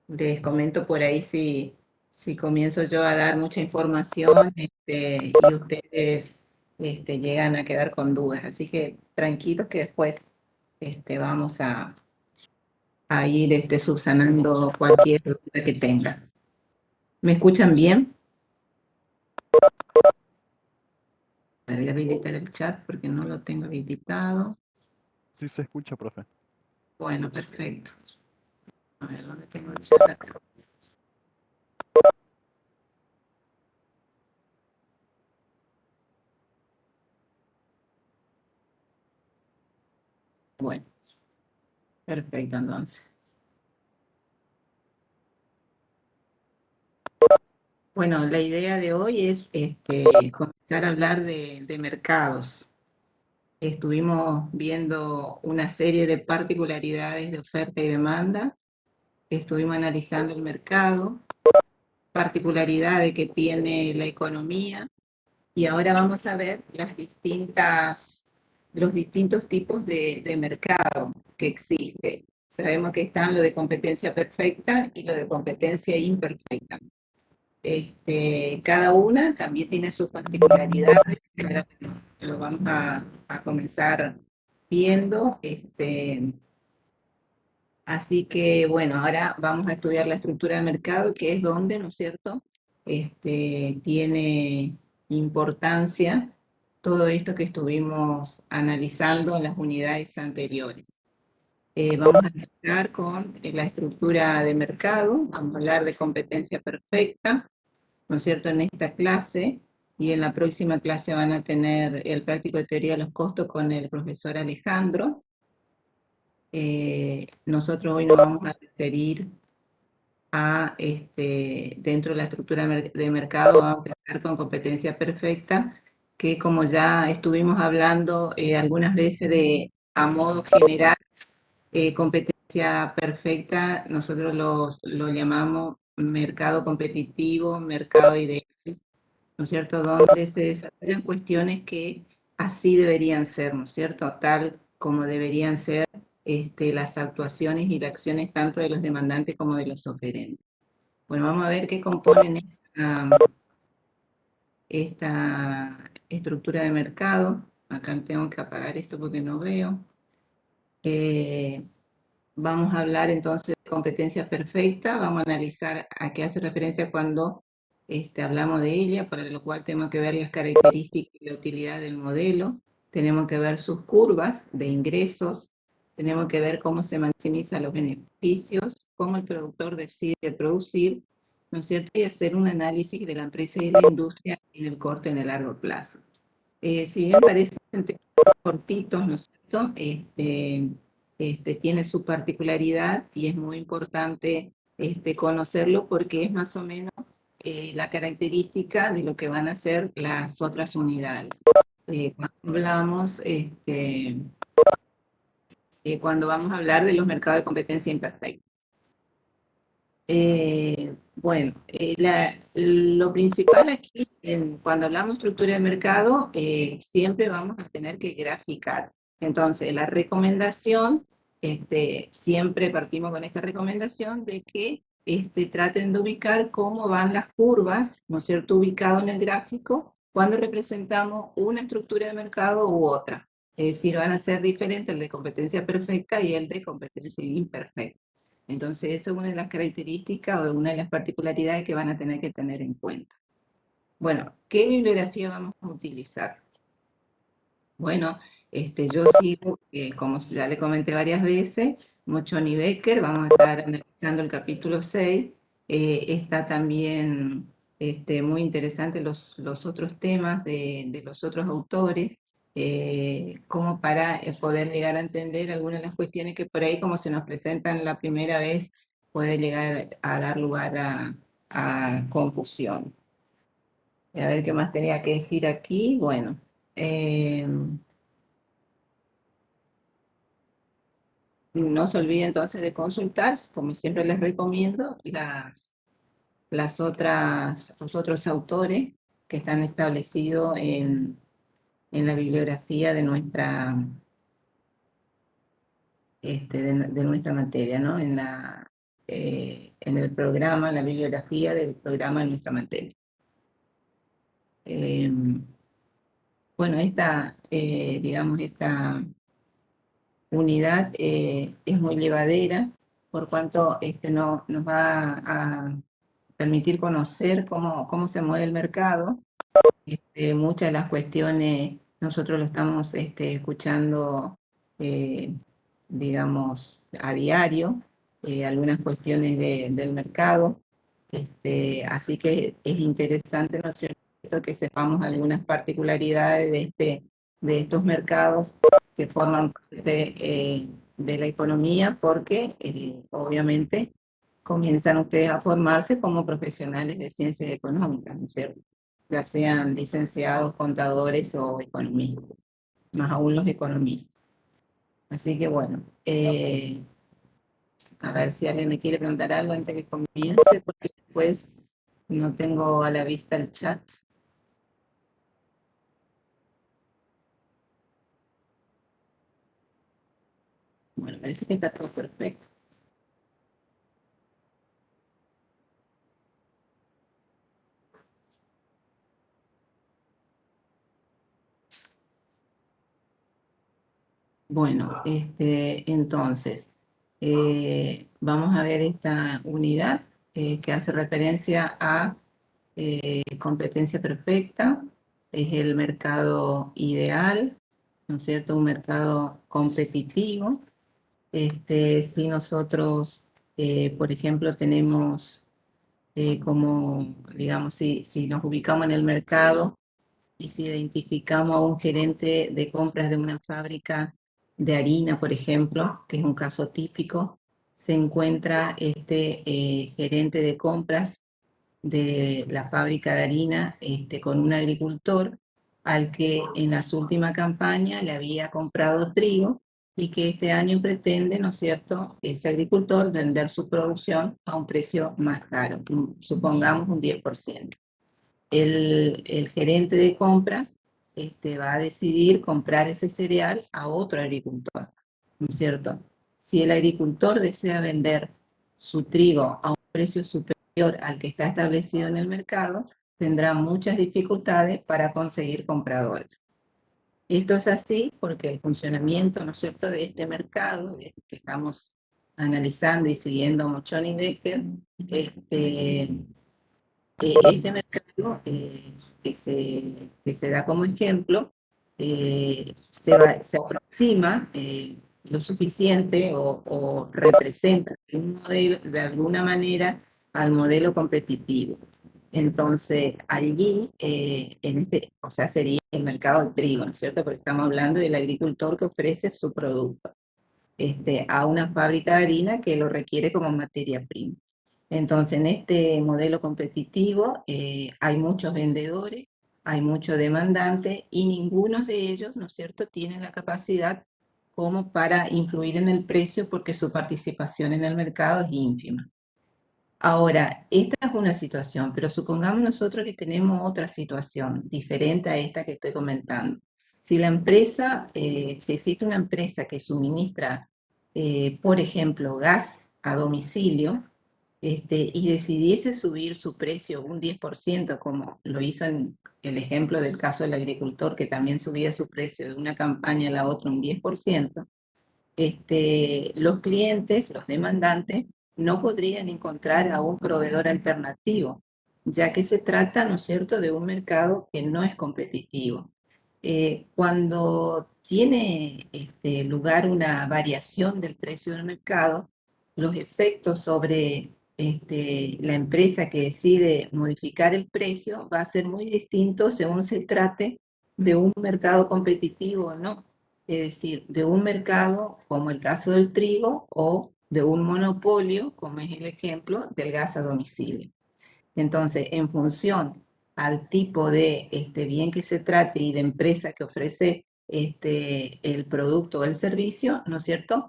Les comento por ahí si comienzo yo a dar mucha información, y ustedes llegan a quedar con dudas. Así que tranquilos que después vamos a ir subsanando cualquier duda que tengan. ¿Me escuchan bien? Voy a habilitar el chat porque no lo tengo habilitado. Sí se escucha, profe. Bueno, perfecto. A ver, ¿dónde tengo el chat acá? Bueno, perfecto, entonces. Bueno, la idea de hoy es comenzar a hablar de mercados. Estuvimos viendo una serie de particularidades de oferta y demanda. Estuvimos analizando el mercado, particularidades que tiene la economía, y ahora vamos a ver los distintos tipos de mercado que existen. Sabemos que están lo de competencia perfecta y lo de competencia imperfecta. Cada una también tiene sus particularidades, que ahora lo vamos a comenzar viendo. Así que bueno, ahora vamos a estudiar la estructura de mercado, que es donde, ¿no es cierto? Tiene importancia todo esto que estuvimos analizando en las unidades anteriores. Vamos a empezar con la estructura de mercado, vamos a hablar de competencia perfecta, ¿no es cierto?, en esta clase, y en la próxima clase van a tener el práctico de teoría de los costos con el profesor Alejandro. Nosotros hoy nos vamos a referir a, dentro de la estructura de mercado, vamos a empezar con competencia perfecta, que como ya estuvimos hablando algunas veces a modo general, competencia perfecta, nosotros lo llamamos mercado competitivo, mercado ideal, ¿no es cierto?, donde se desarrollan cuestiones que así deberían ser, ¿no es cierto?, tal como deberían ser las actuaciones y las acciones tanto de los demandantes como de los oferentes. Bueno, vamos a ver qué componen esta estructura de mercado. Acá tengo que apagar esto porque no veo. Vamos a hablar entonces de competencia perfecta, vamos a analizar a qué hace referencia cuando hablamos de ella, para lo cual tenemos que ver las características y la utilidad del modelo, tenemos que ver sus curvas de ingresos, tenemos que ver cómo se maximizan los beneficios, cómo el productor decide producir, ¿no es cierto?, y hacer un análisis de la empresa y de la industria en el corto y en el largo plazo. Si bien parecen cortitos, ¿no es cierto?, tiene su particularidad y es muy importante conocerlo porque es más o menos la característica de lo que van a ser las otras unidades. Cuando vamos a hablar de los mercados de competencia imperfecta. Bueno, lo principal aquí, cuando hablamos de estructura de mercado, siempre vamos a tener que graficar. Entonces, la recomendación, siempre partimos con esta recomendación de que traten de ubicar cómo van las curvas, ¿no es cierto?, ubicado en el gráfico, cuando representamos una estructura de mercado u otra. Es decir, van a ser diferentes el de competencia perfecta y el de competencia imperfecta. Entonces, esa es una de las características o una de las particularidades que van a tener que tener en cuenta. Bueno, ¿qué bibliografía vamos a utilizar? Bueno, yo sigo, como ya le comenté varias veces, Mochon y Becker, vamos a estar analizando el capítulo 6. Está también muy interesante los otros temas de los otros autores, como para poder llegar a entender algunas de las cuestiones que por ahí, como se nos presentan la primera vez, puede llegar a dar lugar a confusión. A ver qué más tenía que decir aquí. Bueno, no se olviden entonces de consultar, como siempre les recomiendo, los otros autores que están establecidos en la bibliografía de nuestra materia, ¿no? en el programa, en la bibliografía del programa de nuestra materia. Bueno, digamos, esta unidad es muy llevadera, por cuanto nos va a permitir conocer cómo se mueve el mercado. Muchas de las cuestiones nosotros lo estamos escuchando, digamos, a diario, algunas cuestiones del mercado. Así que es interesante, ¿no es cierto?, que sepamos algunas particularidades de estos mercados que forman parte de la economía, porque obviamente comienzan ustedes a formarse como profesionales de ciencias económicas, ¿no es cierto?, ya sean licenciados, contadores o economistas, más aún los economistas. Así que bueno, a ver si alguien me quiere preguntar algo antes que comience, porque después no tengo a la vista el chat. Bueno, parece que está todo perfecto. Bueno, entonces, vamos a ver esta unidad que hace referencia a competencia perfecta. Es el mercado ideal, ¿no es cierto? Un mercado competitivo. Si nosotros, por ejemplo, tenemos como, digamos, si nos ubicamos en el mercado y si identificamos a un gerente de compras de una fábrica de harina, por ejemplo, que es un caso típico, se encuentra este gerente de compras de la fábrica de harina con un agricultor al que en la última campaña le había comprado trigo y que este año pretende, ¿no es cierto?, ese agricultor vender su producción a un precio más caro, supongamos un 10%. El gerente de compras va a decidir comprar ese cereal a otro agricultor, ¿no es cierto? Si el agricultor desea vender su trigo a un precio superior al que está establecido en el mercado, tendrá muchas dificultades para conseguir compradores. Esto es así porque el funcionamiento, ¿no es cierto?, de este mercado que estamos analizando y siguiendo Mochon y Becker, este mercado que se da como ejemplo se aproxima lo suficiente o representa de alguna manera al modelo competitivo. Entonces, allí, o sea, sería el mercado del trigo, ¿no es cierto? Porque estamos hablando del agricultor que ofrece su producto a una fábrica de harina que lo requiere como materia prima. Entonces, en este modelo competitivo hay muchos vendedores, hay muchos demandantes y ninguno de ellos, ¿no es cierto?, tiene la capacidad como para influir en el precio porque su participación en el mercado es ínfima. Ahora, esta es una situación, pero supongamos nosotros que tenemos otra situación diferente a esta que estoy comentando. Si la empresa, si existe una empresa que suministra, por ejemplo, gas a domicilio, y decidiese subir su precio un 10%, como lo hizo en el ejemplo del caso del agricultor, que también subía su precio de una campaña a la otra un 10%, los clientes, los demandantes, no podrían encontrar a un proveedor alternativo, ya que se trata, ¿no es cierto?, de un mercado que no es competitivo. Cuando tiene lugar una variación del precio del mercado, los efectos sobre la empresa que decide modificar el precio va a ser muy distinto según se trate de un mercado competitivo o no. Es decir, de un mercado como el caso del trigo o de un monopolio, como es el ejemplo del gas a domicilio. Entonces, en función al tipo de bien que se trate y de empresa que ofrece el producto o el servicio, ¿no es cierto?,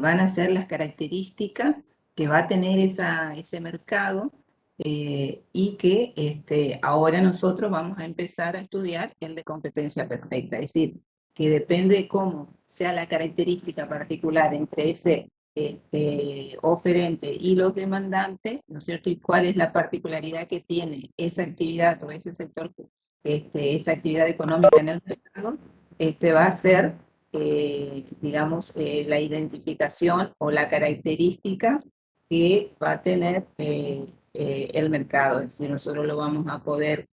van a ser las características que va a tener ese mercado y que ahora nosotros vamos a empezar a estudiar el de competencia perfecta. Es decir, que depende de cómo sea la característica particular entre ese oferente y los demandantes, ¿no es cierto? Y cuál es la particularidad que tiene esa actividad o ese sector, esa actividad económica en el mercado, va a ser, digamos, la identificación o la característica que va a tener el mercado. Es decir, nosotros lo vamos a poder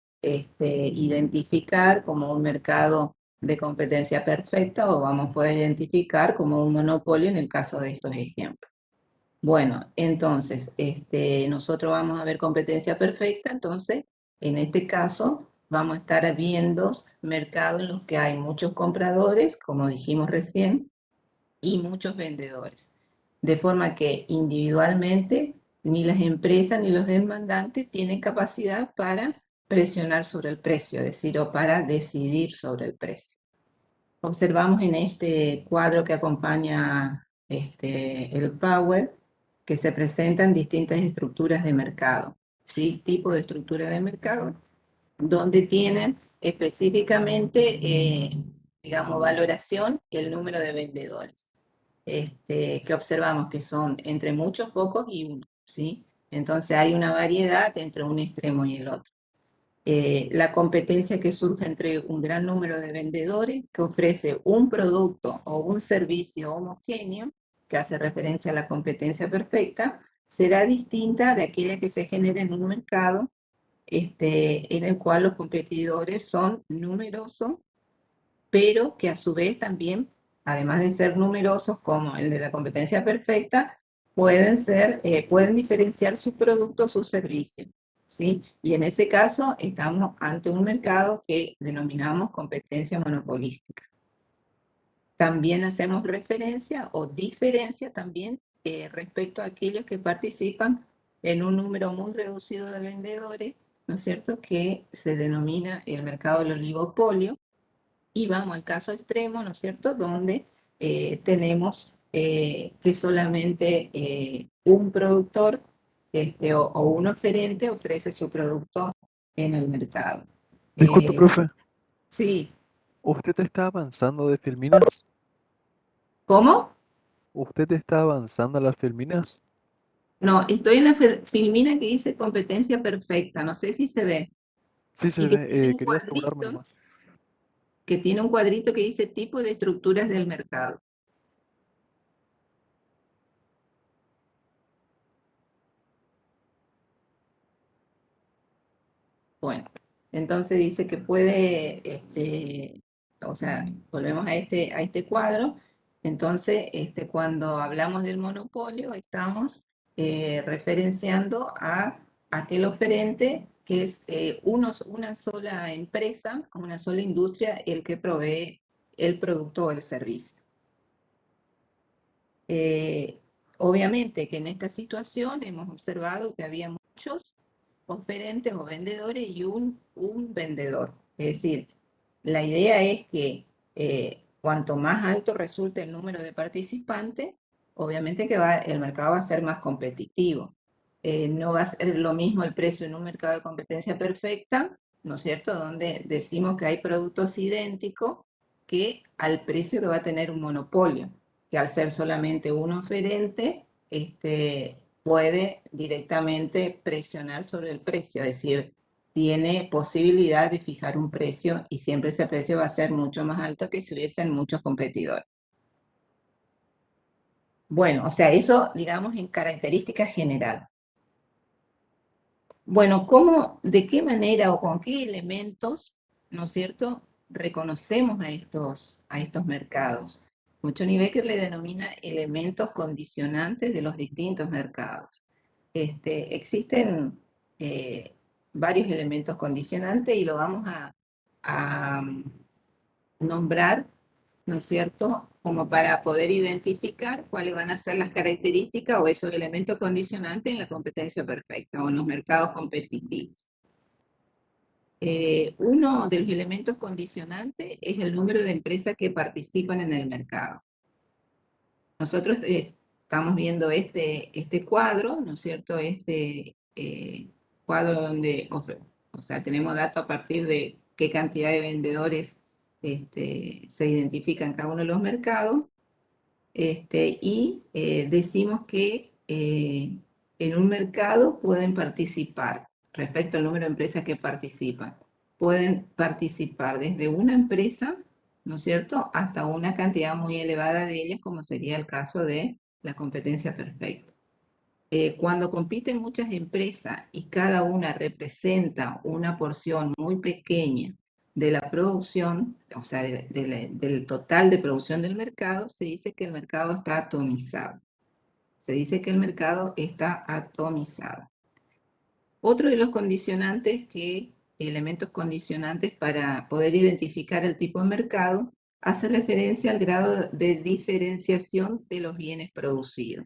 identificar como un mercado de competencia perfecta o vamos a poder identificar como un monopolio en el caso de estos ejemplos. Bueno, entonces, nosotros vamos a ver competencia perfecta, entonces, en este caso, vamos a estar viendo mercados en los que hay muchos compradores, como dijimos recién, y muchos vendedores. De forma que individualmente ni las empresas ni los demandantes tienen capacidad para presionar sobre el precio, es decir, o para decidir sobre el precio. Observamos en este cuadro que acompaña el Power que se presentan distintas estructuras de mercado, ¿sí? Tipo de estructura de mercado, donde tienen específicamente, digamos, valoración el número de vendedores, que observamos que son entre muchos, pocos y uno, ¿sí? Entonces hay una variedad entre un extremo y el otro. La competencia que surge entre un gran número de vendedores que ofrece un producto o un servicio homogéneo, que hace referencia a la competencia perfecta, será distinta de aquella que se genera en un mercado en el cual los competidores son numerosos, pero que a su vez también, además de ser numerosos como el de la competencia perfecta, pueden diferenciar sus productos, sus servicios, ¿sí? Y en ese caso estamos ante un mercado que denominamos competencia monopolística. También hacemos referencia o diferencia también respecto a aquellos que participan en un número muy reducido de vendedores, ¿no es cierto?, que se denomina el mercado del oligopolio. Y vamos al caso extremo, ¿no es cierto?, donde tenemos que solamente un productor o un oferente ofrece su producto en el mercado. Disculpe, profe, Sí, ¿usted está avanzando de filminas? ¿cómo? ¿Usted está avanzando a las filminas? No, estoy en la filmina que dice competencia perfecta, no sé si se ve, Sí se y que ve, tiene un quería asegurarme cuadrito, nomás. que dice tipo de estructuras del mercado. Bueno, entonces dice que puede, o sea, volvemos a este cuadro. Entonces, cuando hablamos del monopolio, estamos referenciando a aquel oferente que es una sola empresa, una sola industria, el que provee el producto o el servicio. Eh, Obviamente que en esta situación hemos observado que había muchos oferentes o vendedores y un vendedor. Es decir, la idea es que cuanto más alto resulte el número de participantes, obviamente que el mercado va a ser más competitivo. No va a ser lo mismo el precio en un mercado de competencia perfecta, ¿no es cierto?, donde decimos que hay productos idénticos que al precio que va a tener un monopolio, que al ser solamente un oferente, puede directamente presionar sobre el precio, es decir, tiene posibilidad de fijar un precio y siempre ese precio va a ser mucho más alto que si hubiesen muchos competidores. Bueno, o sea, eso digamos en características generales. Bueno, de qué manera o con qué elementos, ¿no es cierto?, reconocemos a estos mercados? Mucho Becker le denomina elementos condicionantes de los distintos mercados. Existen varios elementos condicionantes y lo vamos a nombrar, ¿no es cierto?, como para poder identificar cuáles van a ser las características o esos elementos condicionantes en la competencia perfecta o en los mercados competitivos. Uno de los elementos condicionantes es el número de empresas que participan en el mercado. Nosotros estamos viendo este cuadro, ¿no es cierto?, cuadro donde, o sea, tenemos datos a partir de qué cantidad de vendedores se identifican en cada uno de los mercados. Decimos que en un mercado pueden participar, respecto al número de empresas que participan, pueden participar desde una empresa, ¿no es cierto?, hasta una cantidad muy elevada de ellas, como sería el caso de la competencia perfecta. Cuando compiten muchas empresas y cada una representa una porción muy pequeña de la producción, o sea, del total de producción del mercado, se dice que el mercado está atomizado. Se dice que el mercado está atomizado. Otro de los condicionantes elementos condicionantes para poder identificar el tipo de mercado, hace referencia al grado de diferenciación de los bienes producidos.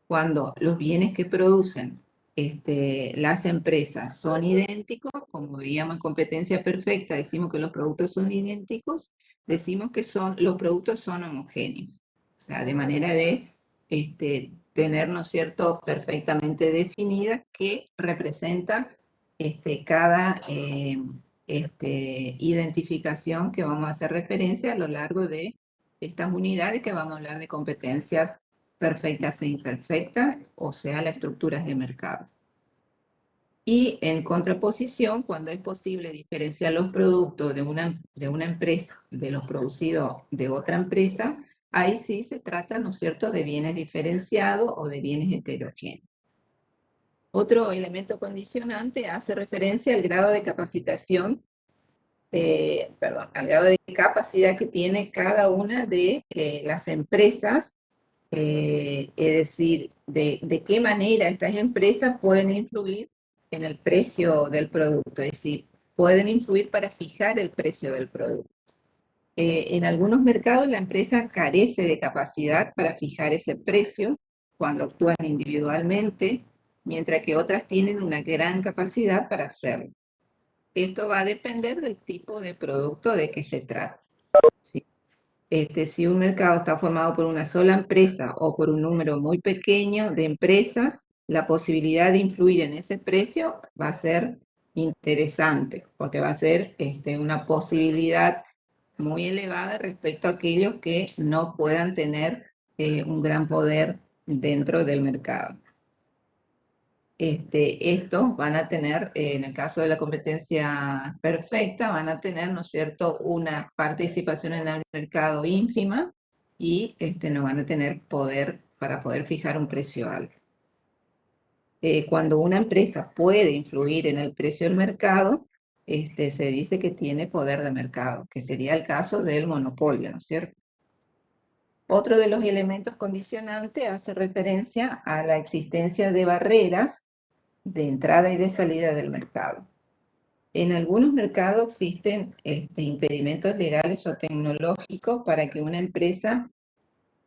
Cuando los bienes que producen las empresas son idénticos, como veíamos en competencia perfecta, decimos que los productos son idénticos, decimos que los productos son homogéneos. O sea, de manera de tener, ¿no es cierto?, perfectamente definida qué representa cada identificación que vamos a hacer referencia a lo largo de estas unidades que vamos a hablar de competencias perfectas e imperfectas, o sea, las estructuras de mercado. Y en contraposición, cuando es posible diferenciar los productos de una empresa de los producidos de otra empresa, ahí sí se trata, ¿no es cierto?, de bienes diferenciados o de bienes heterogéneos. Otro elemento condicionante hace referencia al grado de capacitación, al grado de capacidad que tiene cada una de las empresas, es decir, de qué manera estas empresas pueden influir en el precio del producto, es decir, pueden influir para fijar el precio del producto. En algunos mercados la empresa carece de capacidad para fijar ese precio cuando actúan individualmente, mientras que otras tienen una gran capacidad para hacerlo. Esto va a depender del tipo de producto de que se trata. ¿Sí? Si un mercado está formado por una sola empresa o por un número muy pequeño de empresas, la posibilidad de influir en ese precio va a ser interesante, porque va a ser una posibilidad muy elevada respecto a aquellos que no puedan tener un gran poder dentro del mercado. Estos van a tener, en el caso de la competencia perfecta, van a tener, ¿no es cierto?, una participación en el mercado ínfima y no van a tener poder para poder fijar un precio alto. Cuando una empresa puede influir en el precio del mercado, se dice que tiene poder de mercado, que sería el caso del monopolio, ¿no es cierto? Otro de los elementos condicionantes hace referencia a la existencia de barreras de entrada y de salida del mercado. En algunos mercados existen impedimentos legales o tecnológicos para que una empresa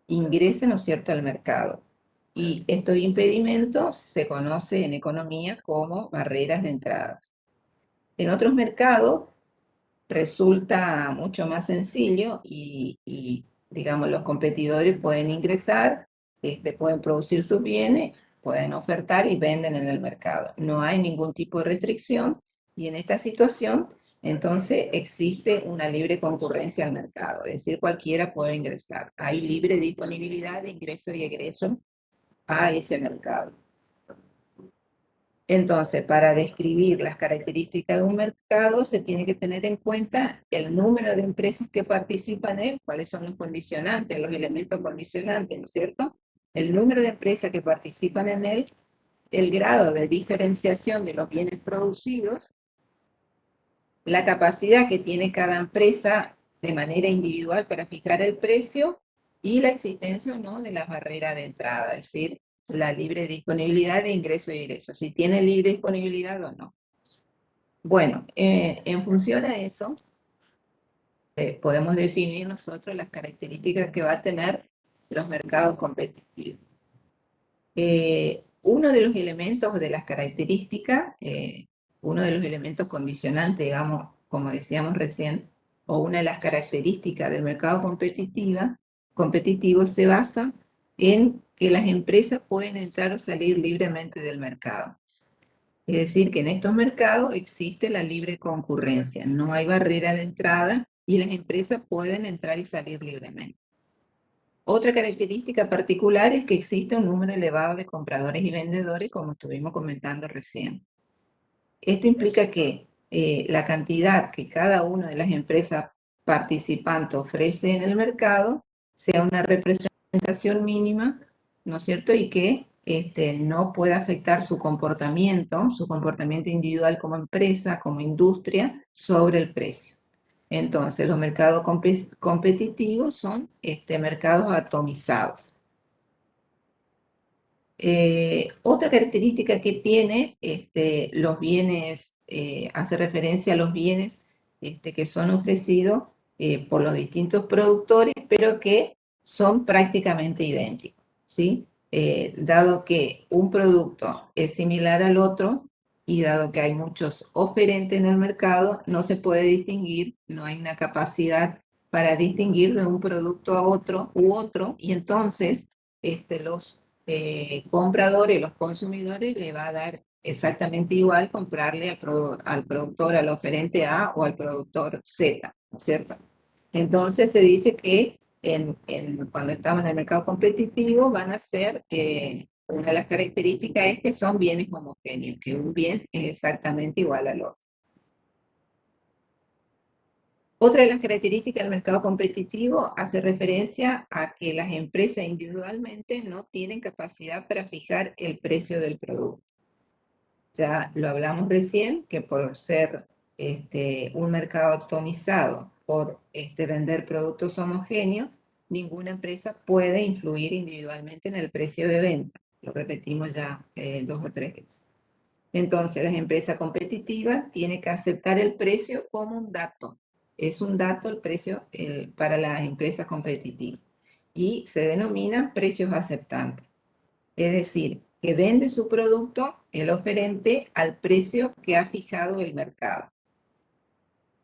ingrese, ¿no es cierto?, al mercado. Y estos impedimentos se conocen en economía como barreras de entrada. En otros mercados resulta mucho más sencillo y, digamos, los competidores pueden ingresar, pueden producir sus bienes, pueden ofertar y venden en el mercado. No hay ningún tipo de restricción y en esta situación, entonces, existe una libre concurrencia al mercado, es decir, cualquiera puede ingresar. Hay libre disponibilidad de ingreso y egreso a ese mercado. Entonces, para describir las características de un mercado, se tiene que tener en cuenta el número de empresas que participan en él, cuáles son los condicionantes, los elementos condicionantes, ¿no es cierto? El número de empresas que participan en él, el grado de diferenciación de los bienes producidos, la capacidad que tiene cada empresa de manera individual para fijar el precio y la existencia o no de las barreras de entrada, es decir, la libre disponibilidad de ingreso y egreso, si tiene libre disponibilidad o no. Bueno, en función a eso, podemos definir nosotros las características que va a tener los mercados competitivos. Uno de los elementos de las características, uno de los elementos condicionantes, digamos, como decíamos recién, o una de las características del mercado competitivo se basa en que las empresas pueden entrar o salir libremente del mercado. Es decir, que en estos mercados existe la libre concurrencia, no hay barrera de entrada y las empresas pueden entrar y salir libremente. Otra característica particular es que existe un número elevado de compradores y vendedores, como estuvimos comentando recién. Esto implica que la cantidad que cada una de las empresas participantes ofrece en el mercado sea una representación mínima, ¿no es cierto? Y que no pueda afectar su comportamiento individual como empresa, como industria, sobre el precio. Entonces, los mercados competitivos son mercados atomizados. Otra característica que tiene los bienes, hace referencia a los bienes que son ofrecidos por los distintos productores, pero que son prácticamente idénticos, ¿sí? Dado que un producto es similar al otro y dado que hay muchos oferentes en el mercado, no se puede distinguir, no hay una capacidad para distinguir de un producto a otro u otro, y entonces los compradores, los consumidores, le va a dar exactamente igual comprarle al productor, al oferente A o al productor Z, ¿no es cierto? Entonces se dice que cuando estamos en el mercado competitivo van a ser, una de las características es que son bienes homogéneos, que un bien es exactamente igual al otro. Otra de las características del mercado competitivo hace referencia a que las empresas individualmente no tienen capacidad para fijar el precio del producto. Ya lo hablamos recién, que por ser un mercado atomizado, por vender productos homogéneos, ninguna empresa puede influir individualmente en el precio de venta. Lo repetimos ya 2 o 3 veces. Entonces, las empresas competitivas tienen que aceptar el precio como un dato. Es un dato el precio para las empresas competitivas. Y se denominan precios aceptantes. Es decir, que vende su producto, el oferente, al precio que ha fijado el mercado.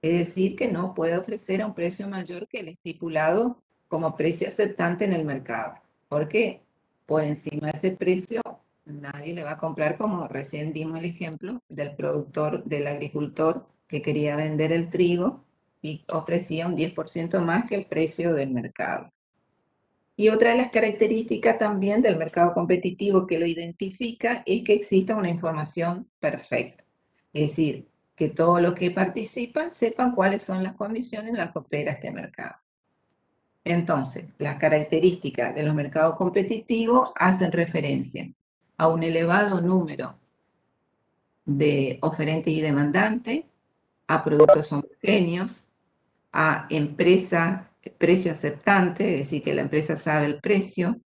Es decir, que no puede ofrecer a un precio mayor que el estipulado como precio aceptante en el mercado. Porque por encima de ese precio nadie le va a comprar, como recién dimos el ejemplo del productor, del agricultor que quería vender el trigo y ofrecía un 10% más que el precio del mercado. Y otra de las características también del mercado competitivo que lo identifica es que exista una información perfecta. Es decir, que todos los que participan sepan cuáles son las condiciones en las que opera este mercado. Entonces, las características de los mercados competitivos hacen referencia a un elevado número de oferentes y demandantes, a productos homogéneos, a empresas, precio aceptante, es decir, que la empresa sabe el precio,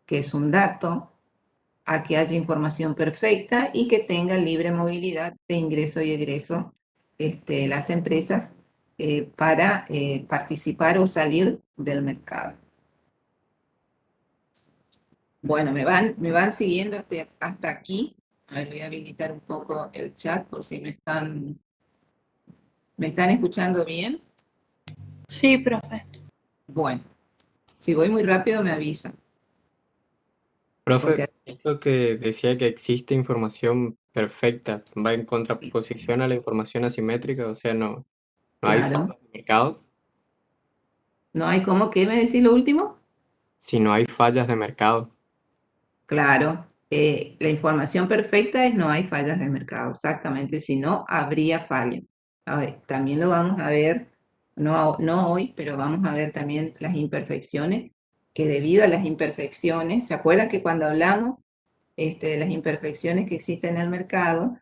que es un dato, a que haya información perfecta y que tenga libre movilidad de ingreso y egreso las empresas para participar o salir del mercado. Bueno, me van siguiendo hasta aquí. A ver, voy a habilitar un poco el chat por si me están escuchando bien. Sí, profe. Bueno, si voy muy rápido me avisan. Profe, Porque eso que decía que existe información perfecta, ¿va en contraposición a la información asimétrica? O sea, no hay claro, fallas de mercado. no hay como, ¿qué me decís lo último? Si no hay fallas de mercado. Claro, la información perfecta es no hay fallas de mercado, exactamente, si no, habría fallas. A ver, también lo vamos a ver, no hoy, pero vamos a ver también las imperfecciones, que debido a las imperfecciones, ¿se acuerdan que cuando hablamos de las imperfecciones que existen en el mercado,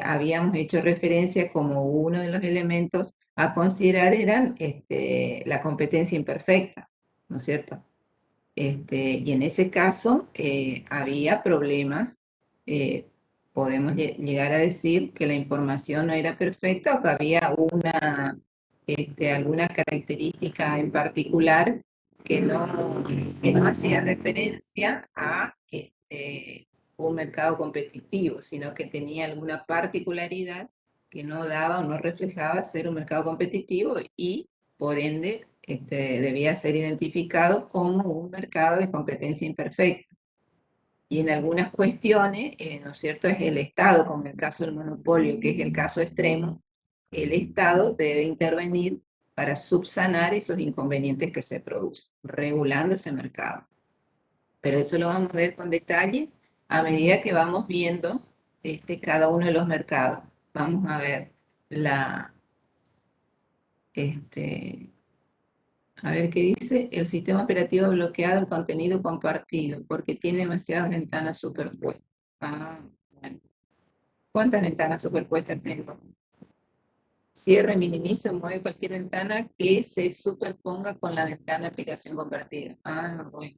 habíamos hecho referencia como uno de los elementos a considerar eran la competencia imperfecta, ¿no es cierto? Y en ese caso había problemas, eh, podemos llegar a decir que la información no era perfecta o que había alguna característica en particular que no hacía referencia a un mercado competitivo, sino que tenía alguna particularidad que no daba o no reflejaba ser un mercado competitivo y por ende debía ser identificado como un mercado de competencia imperfecta. Y en algunas cuestiones, ¿no es cierto?, es el Estado, como en el caso del monopolio, que es el caso extremo, el Estado debe intervenir para subsanar esos inconvenientes que se producen, regulando ese mercado. Pero eso lo vamos a ver con detalle a medida que vamos viendo cada uno de los mercados. Vamos a ver a ver qué dice. El sistema operativo ha bloqueado el contenido compartido porque tiene demasiadas ventanas superpuestas. Ah, bueno. ¿Cuántas ventanas superpuestas tengo? Cierra, minimiza, mueve cualquier ventana que se superponga con la ventana de aplicación compartida. Ah, bueno.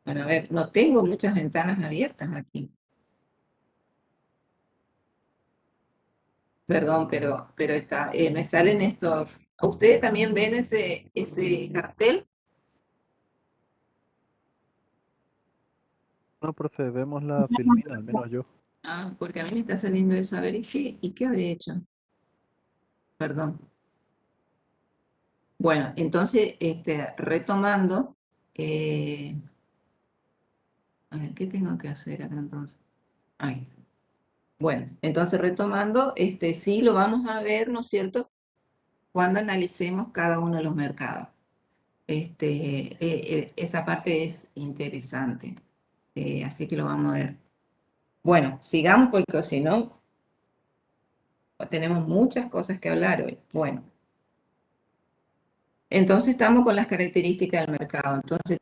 Bueno, a ver, no tengo muchas ventanas abiertas aquí. Perdón, pero me salen estos. ¿Ustedes también ven ese cartel? No, profe, vemos la filmina, al menos yo. Ah, porque a mí me está saliendo eso. A ver, ¿y qué habré hecho? Perdón. Bueno, entonces, retomando, a ver, ¿qué tengo que hacer acá entonces? Ahí. Bueno, entonces retomando, sí lo vamos a ver, ¿no es cierto?, cuando analicemos cada uno de los mercados. Esa parte es interesante, así que lo vamos a ver. Bueno, sigamos porque si no, tenemos muchas cosas que hablar hoy. Bueno, entonces estamos con las características del mercado. Entonces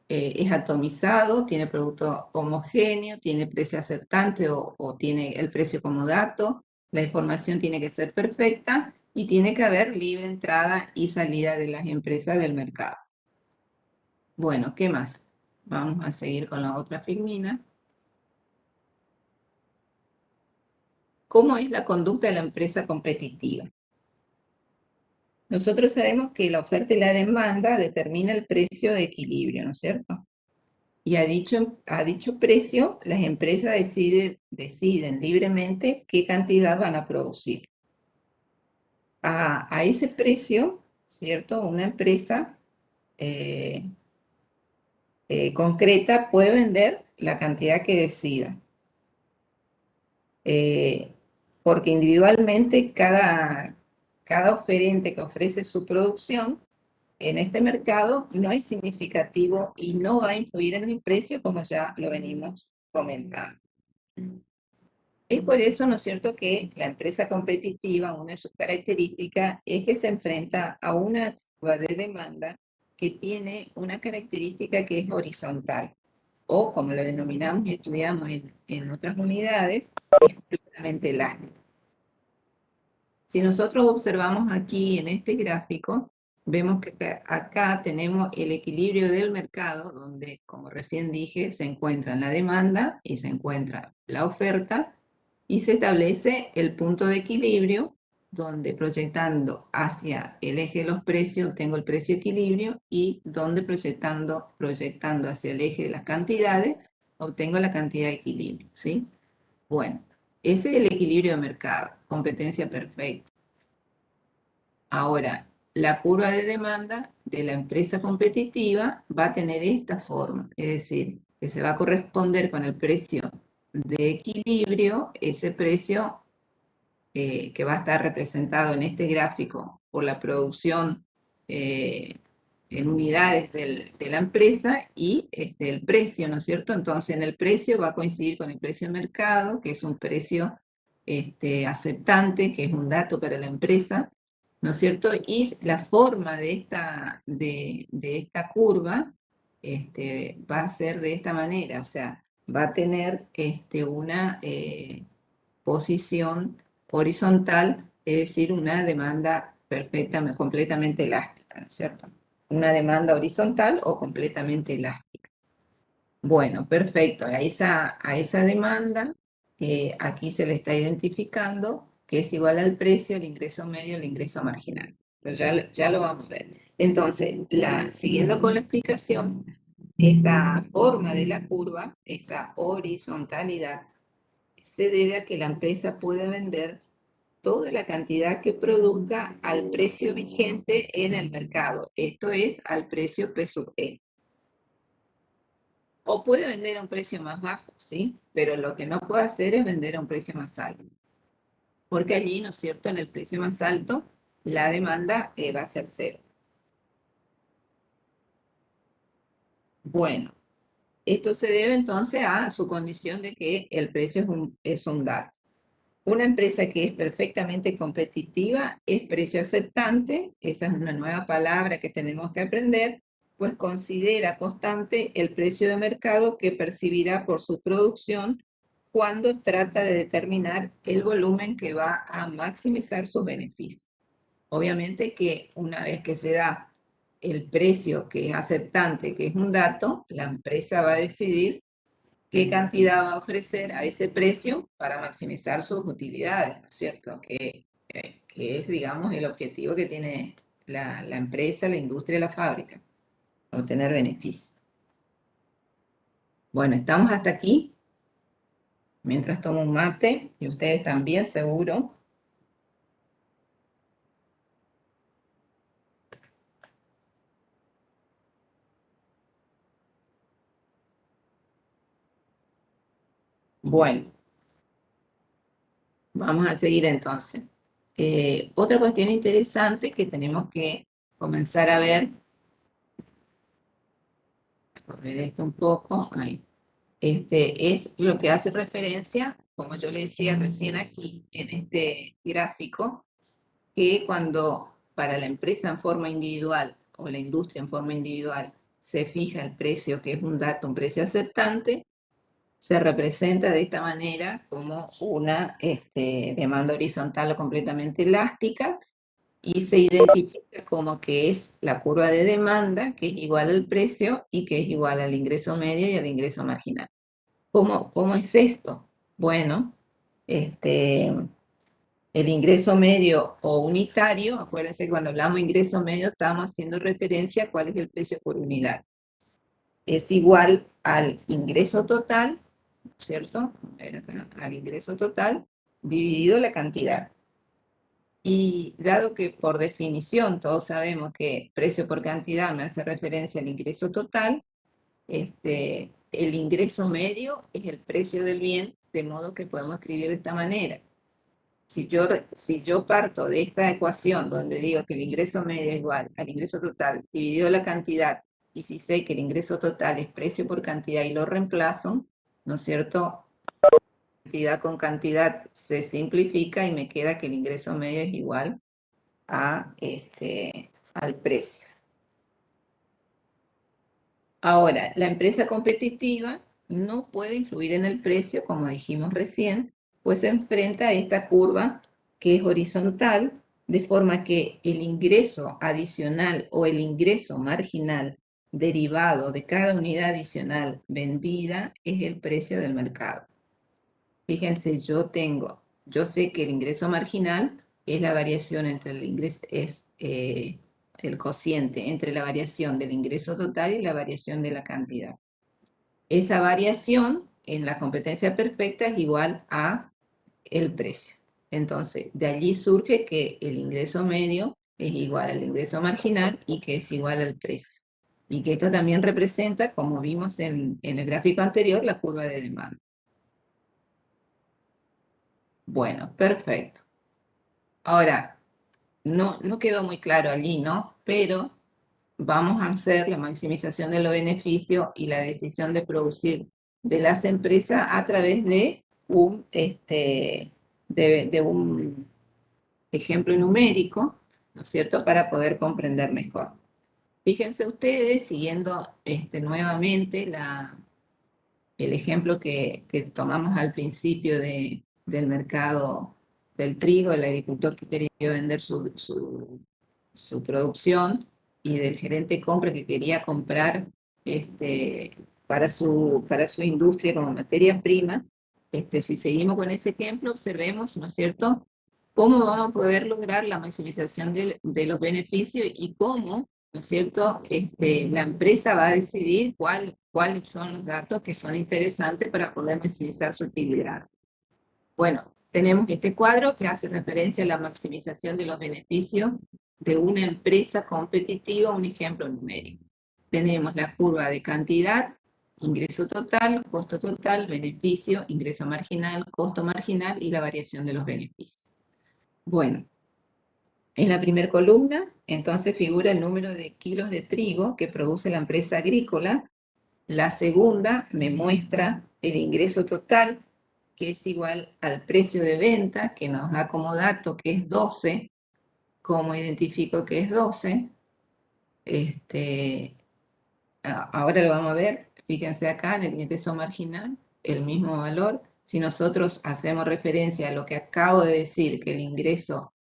es atomizado, tiene producto homogéneo, tiene precio aceptante o tiene el precio como dato. La información tiene que ser perfecta y tiene que haber libre entrada y salida de las empresas del mercado. Bueno, ¿qué más? Vamos a seguir con la otra filmina. ¿Cómo es la conducta de la empresa competitiva? Nosotros sabemos que la oferta y la demanda determina el precio de equilibrio, ¿no es cierto? Y a dicho precio, las empresas deciden libremente qué cantidad van a producir. A ese precio, ¿cierto? Una empresa concreta puede vender la cantidad que decida. Porque individualmente cada oferente que ofrece su producción en este mercado no es significativo y no va a influir en el precio, como ya lo venimos comentando. Es por eso, ¿no es cierto?, que la empresa competitiva, una de sus características es que se enfrenta a una curva de demanda que tiene una característica que es horizontal, o como lo denominamos y estudiamos en otras unidades, es completamente elástica. Si nosotros observamos aquí en este gráfico, vemos que acá tenemos el equilibrio del mercado, donde, como recién dije, se encuentra la demanda y se encuentra la oferta, y se establece el punto de equilibrio, donde proyectando hacia el eje de los precios tengo el precio equilibrio, y donde proyectando hacia el eje de las cantidades obtengo la cantidad de equilibrio, ¿sí? Bueno, ese es el equilibrio de mercado, competencia perfecta. Ahora, la curva de demanda de la empresa competitiva va a tener esta forma, es decir, que se va a corresponder con el precio de equilibrio, ese precio que va a estar representado en este gráfico por la producción en unidades de la empresa y el precio, ¿no es cierto? Entonces, en el precio va a coincidir con el precio de mercado, que es un precio aceptante, que es un dato para la empresa, ¿no es cierto? Y la forma de esta curva va a ser de esta manera, o sea, va a tener una posición horizontal, es decir, una demanda completamente elástica, ¿no es cierto? Una demanda horizontal o completamente elástica. Bueno, perfecto. A esa demanda, aquí se le está identificando que es igual al precio, el ingreso medio, el ingreso marginal. Pero ya lo vamos a ver. Entonces, siguiendo con la explicación, esta forma de la curva, esta horizontalidad, se debe a que la empresa puede vender toda la cantidad que produzca al precio vigente en el mercado. Esto es al precio P sub E. O puede vender a un precio más bajo, ¿sí? Pero lo que no puede hacer es vender a un precio más alto. Porque allí, ¿no es cierto?, en el precio más alto la demanda va a ser cero. Bueno, esto se debe entonces a su condición de que el precio es un dato. Una empresa que es perfectamente competitiva es precio aceptante, esa es una nueva palabra que tenemos que aprender, pues considera constante el precio de mercado que percibirá por su producción cuando trata de determinar el volumen que va a maximizar sus beneficios. Obviamente que una vez que se da el precio que es aceptante, que es un dato, la empresa va a decidir qué cantidad va a ofrecer a ese precio para maximizar sus utilidades, ¿no es cierto? Que es, digamos, el objetivo que tiene la empresa, la industria, la fábrica, obtener beneficios. Bueno, estamos hasta aquí. Mientras tomo un mate, y ustedes también, seguro. Bueno, vamos a seguir entonces. Otra cuestión interesante que tenemos que comenzar a ver, correr esto un poco, ahí, es lo que hace referencia, como yo le decía recién aquí en este gráfico, que cuando para la empresa en forma individual o la industria en forma individual se fija el precio, que es un dato, un precio aceptante, se representa de esta manera como una demanda horizontal o completamente elástica y se identifica como que es la curva de demanda, que es igual al precio y que es igual al ingreso medio y al ingreso marginal. ¿Cómo es esto? Bueno, el ingreso medio o unitario, acuérdense que cuando hablamos de ingreso medio estamos haciendo referencia a cuál es el precio por unidad. Es igual al ingreso total, ¿cierto? Al ingreso total dividido la cantidad. Y dado que por definición todos sabemos que precio por cantidad me hace referencia al ingreso total, el ingreso medio es el precio del bien, de modo que podemos escribir de esta manera. Si yo parto de esta ecuación donde digo que el ingreso medio es igual al ingreso total dividido la cantidad, y si sé que el ingreso total es precio por cantidad y lo reemplazo, ¿no es cierto? Cantidad con cantidad se simplifica y me queda que el ingreso medio es igual al precio. Ahora, la empresa competitiva no puede influir en el precio, como dijimos recién, pues se enfrenta a esta curva que es horizontal, de forma que el ingreso adicional o el ingreso marginal derivado de cada unidad adicional vendida es el precio del mercado. Fíjense, yo sé que el ingreso marginal es la variación entre el ingreso, el cociente entre la variación del ingreso total y la variación de la cantidad. Esa variación en la competencia perfecta es igual a el precio. Entonces, de allí surge que el ingreso medio es igual al ingreso marginal y que es igual al precio. Y que esto también representa, como vimos en el gráfico anterior, la curva de demanda. Bueno, perfecto. Ahora, no quedó muy claro allí, ¿no? Pero vamos a hacer la maximización de los beneficios y la decisión de producir de las empresas a través de un ejemplo numérico, ¿no es cierto?, para poder comprender mejor. Fíjense ustedes, siguiendo nuevamente el ejemplo que tomamos al principio del mercado del trigo, el agricultor que quería vender su producción y del gerente de compra que quería comprar para su industria como materia prima. Si seguimos con ese ejemplo, observemos, ¿no es cierto?, cómo vamos a poder lograr la maximización de los beneficios y cómo, ¿no es cierto?, la empresa va a decidir cuáles son los datos que son interesantes para poder maximizar su utilidad. Bueno, tenemos este cuadro que hace referencia a la maximización de los beneficios de una empresa competitiva, un ejemplo numérico. Tenemos la curva de cantidad, ingreso total, costo total, beneficio, ingreso marginal, costo marginal y la variación de los beneficios. Bueno, En la primera columna, entonces, figura el número de kilos de trigo que produce la empresa agrícola. La segunda me muestra el ingreso total, que es igual al precio de venta, que nos da como dato que es 12. ¿Cómo identifico que es 12? Ahora lo vamos a ver. Fíjense acá en el ingreso marginal, el mismo valor. Si nosotros hacemos referencia a lo que acabo de decir, que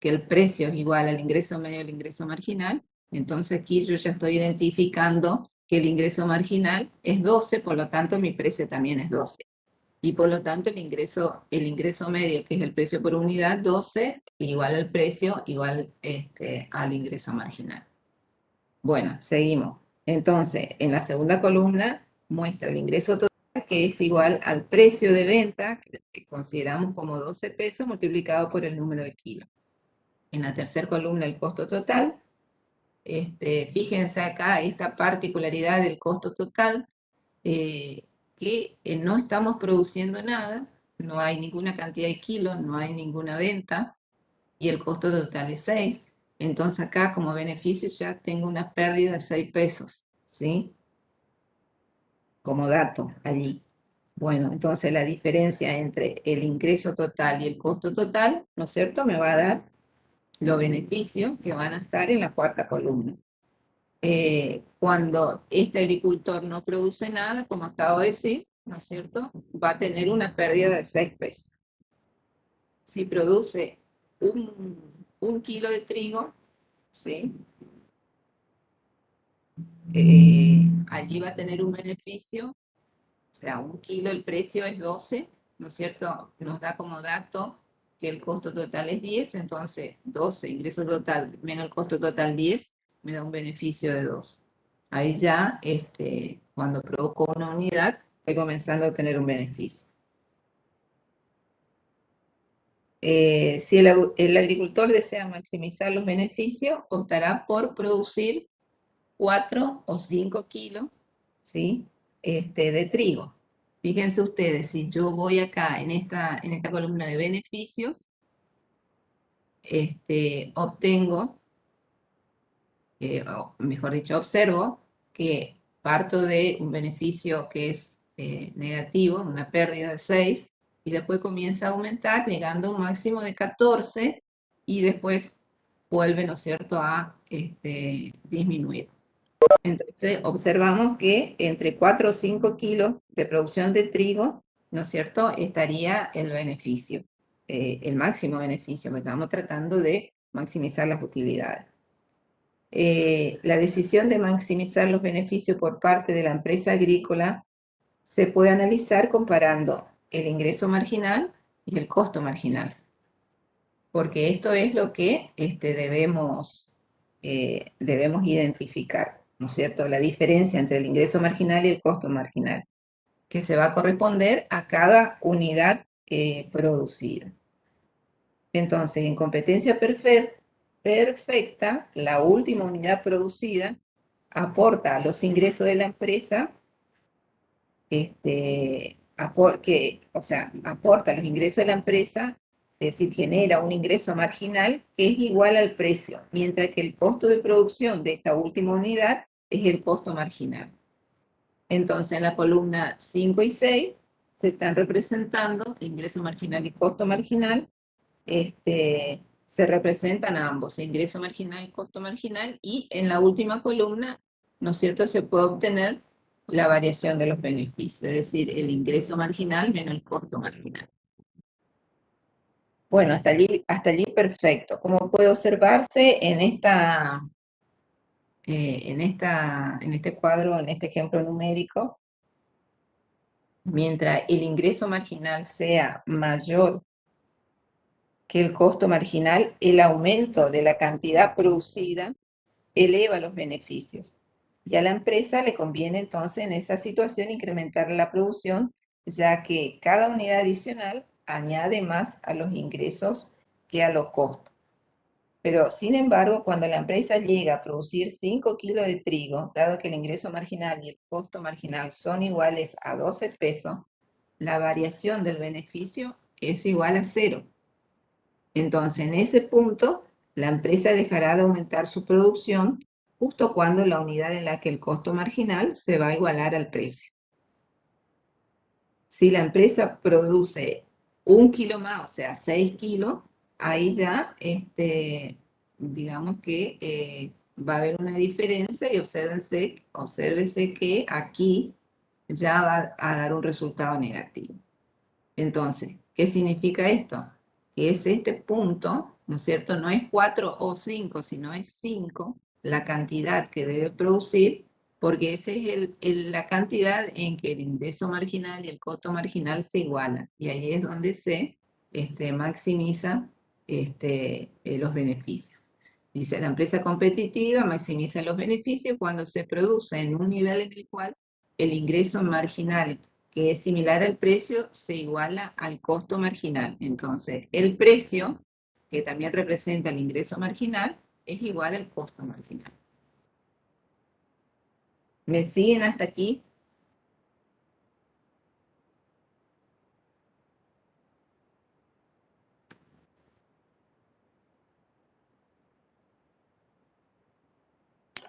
el precio es igual al ingreso medio al ingreso marginal, entonces aquí yo ya estoy identificando que el ingreso marginal es 12, por lo tanto mi precio también es 12. Y por lo tanto el ingreso medio, que es el precio por unidad, 12, igual al precio, igual al ingreso marginal. Bueno, seguimos. Entonces, en la segunda columna muestra el ingreso total, que es igual al precio de venta, que consideramos como 12 pesos multiplicado por el número de kilos. En la tercera columna, el costo total. Fíjense acá esta particularidad del costo total, que no estamos produciendo nada, no hay ninguna cantidad de kilos, no hay ninguna venta, y el costo total es 6. Entonces acá como beneficio ya tengo una pérdida de 6 pesos, ¿sí? Como dato allí. Bueno, entonces la diferencia entre el ingreso total y el costo total, ¿no es cierto?, me va a dar los beneficios que van a estar en la cuarta columna. Cuando este agricultor no produce nada, como acabo de decir, ¿no es cierto?, va a tener una pérdida de 6 pesos. Si produce un kilo de trigo, ¿sí?, allí va a tener un beneficio, o sea, un kilo, el precio es 12, ¿no es cierto?, nos da como dato que el costo total es 10, entonces 12, ingreso total menos el costo total 10, me da un beneficio de 2. Ahí ya, cuando produzco una unidad, estoy comenzando a tener un beneficio. Si el agricultor desea maximizar los beneficios, optará por producir 4 o 5 kilos, ¿sí?, de trigo. Fíjense ustedes, si yo voy acá en esta columna de beneficios, obtengo, o mejor dicho, observo que parto de un beneficio que es negativo, una pérdida de 6, y después comienza a aumentar, llegando a un máximo de 14, y después vuelve, ¿no es cierto?, a disminuir. Entonces, observamos que entre 4 o 5 kilos de producción de trigo, ¿no es cierto?, estaría el beneficio, el máximo beneficio, porque estamos tratando de maximizar las utilidades. La decisión de maximizar los beneficios por parte de la empresa agrícola se puede analizar comparando el ingreso marginal y el costo marginal, porque esto es lo que debemos identificar, ¿no es cierto?, la diferencia entre el ingreso marginal y el costo marginal, que se va a corresponder a cada unidad producida. Entonces, en competencia perfecta, la última unidad producida aporta a los ingresos de la empresa, aporta los ingresos de la empresa, es decir, genera un ingreso marginal que es igual al precio, mientras que el costo de producción de esta última unidad es el costo marginal. Entonces, en la columna 5 y 6 se están representando ingreso marginal y costo marginal. Se representan ambos, ingreso marginal y costo marginal, y en la última columna, ¿no es cierto?, se puede obtener la variación de los beneficios, es decir, el ingreso marginal menos el costo marginal. Bueno, hasta allí perfecto. Como puede observarse en este cuadro, en este ejemplo numérico, mientras el ingreso marginal sea mayor que el costo marginal, el aumento de la cantidad producida eleva los beneficios. Y a la empresa le conviene entonces en esa situación incrementar la producción, ya que cada unidad adicional añade más a los ingresos que a los costos. Pero, sin embargo, cuando la empresa llega a producir 5 kilos de trigo, dado que el ingreso marginal y el costo marginal son iguales a 12 pesos, la variación del beneficio es igual a 0. Entonces, en ese punto, la empresa dejará de aumentar su producción justo cuando la unidad en la que el costo marginal se va a igualar al precio. Si la empresa produce 1 kilo más, o sea, 6 kilos, ahí ya, digamos que va a haber una diferencia y obsérvese que aquí ya va a dar un resultado negativo. Entonces, ¿qué significa esto? Que es este punto, ¿no es cierto? No es 4 o 5, sino es 5 la cantidad que debe producir, porque esa es la cantidad en que el ingreso marginal y el costo marginal se igualan. Y ahí es donde se maximiza los beneficios. Dice, la empresa competitiva maximiza los beneficios cuando se produce en un nivel en el cual el ingreso marginal, que es similar al precio, se iguala al costo marginal. Entonces, el precio, que también representa el ingreso marginal, es igual al costo marginal. ¿Me siguen hasta aquí?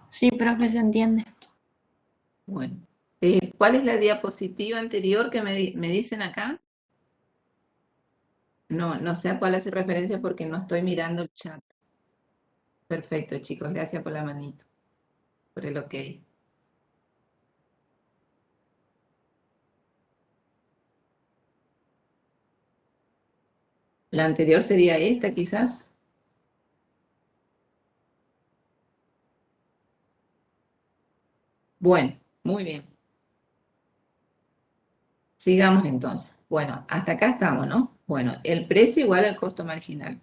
Sí, profe, se entiende. Bueno, ¿cuál es la diapositiva anterior que me dicen acá? No sé a cuál hace referencia porque no estoy mirando el chat. Perfecto, chicos, gracias por la manito, por el ok. La anterior sería esta, quizás. Bueno, muy bien. Sigamos entonces. Bueno, hasta acá estamos, ¿no? Bueno, el precio igual al costo marginal.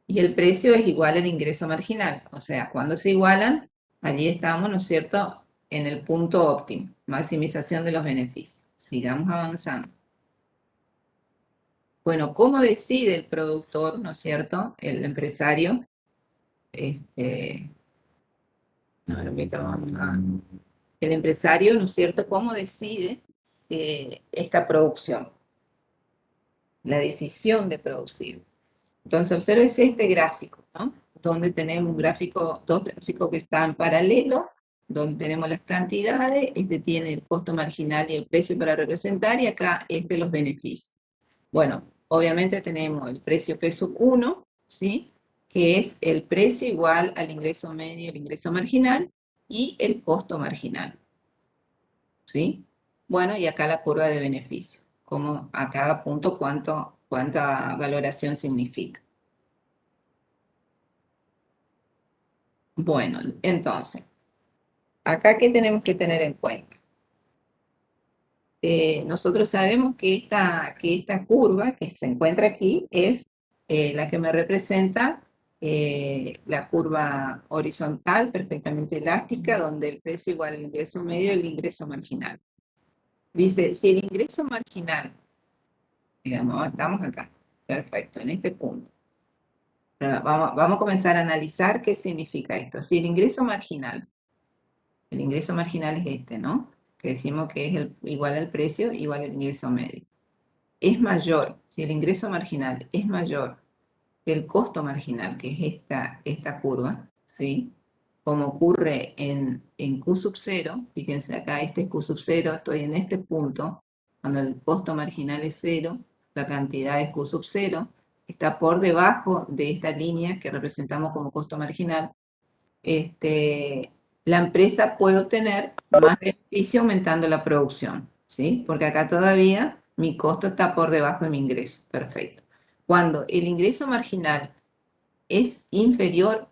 Y el precio es igual al ingreso marginal. O sea, cuando se igualan, allí estamos, ¿no es cierto?, en el punto óptimo, maximización de los beneficios. Sigamos avanzando. Bueno, ¿cómo decide el productor, ¿no es cierto?, el empresario? No, el empresario, ¿no es cierto?, ¿cómo decide esta producción? La decisión de producir. Entonces, obsérvese este gráfico, ¿no? Donde tenemos un gráfico, dos gráficos que están paralelos, donde tenemos las cantidades, tiene el costo marginal y el precio para representar, y acá los beneficios. Bueno, obviamente tenemos el precio P sub 1, ¿sí?, que es el precio igual al ingreso medio, el ingreso marginal, y el costo marginal, ¿sí? Bueno, y acá la curva de beneficio, como a cada punto cuánta valoración significa. Bueno, entonces, acá ¿qué tenemos que tener en cuenta? Nosotros sabemos que esta curva que se encuentra aquí es la que me representa la curva horizontal perfectamente elástica, donde el precio igual al ingreso medio y el ingreso marginal. Dice, si el ingreso marginal, digamos, estamos acá, perfecto, en este punto. Vamos a comenzar a analizar qué significa esto. Si el ingreso marginal es este, ¿no?, que decimos que es igual al precio, igual al ingreso medio. Es mayor, si el ingreso marginal es mayor que el costo marginal, que es esta curva, ¿sí?, como ocurre en Q sub 0, fíjense acá, este es Q sub 0, estoy en este punto, cuando el costo marginal es 0, la cantidad es Q sub 0, está por debajo de esta línea que representamos como costo marginal, la empresa puede obtener más beneficio aumentando la producción, ¿sí? Porque acá todavía mi costo está por debajo de mi ingreso. Perfecto. Cuando el ingreso marginal es inferior,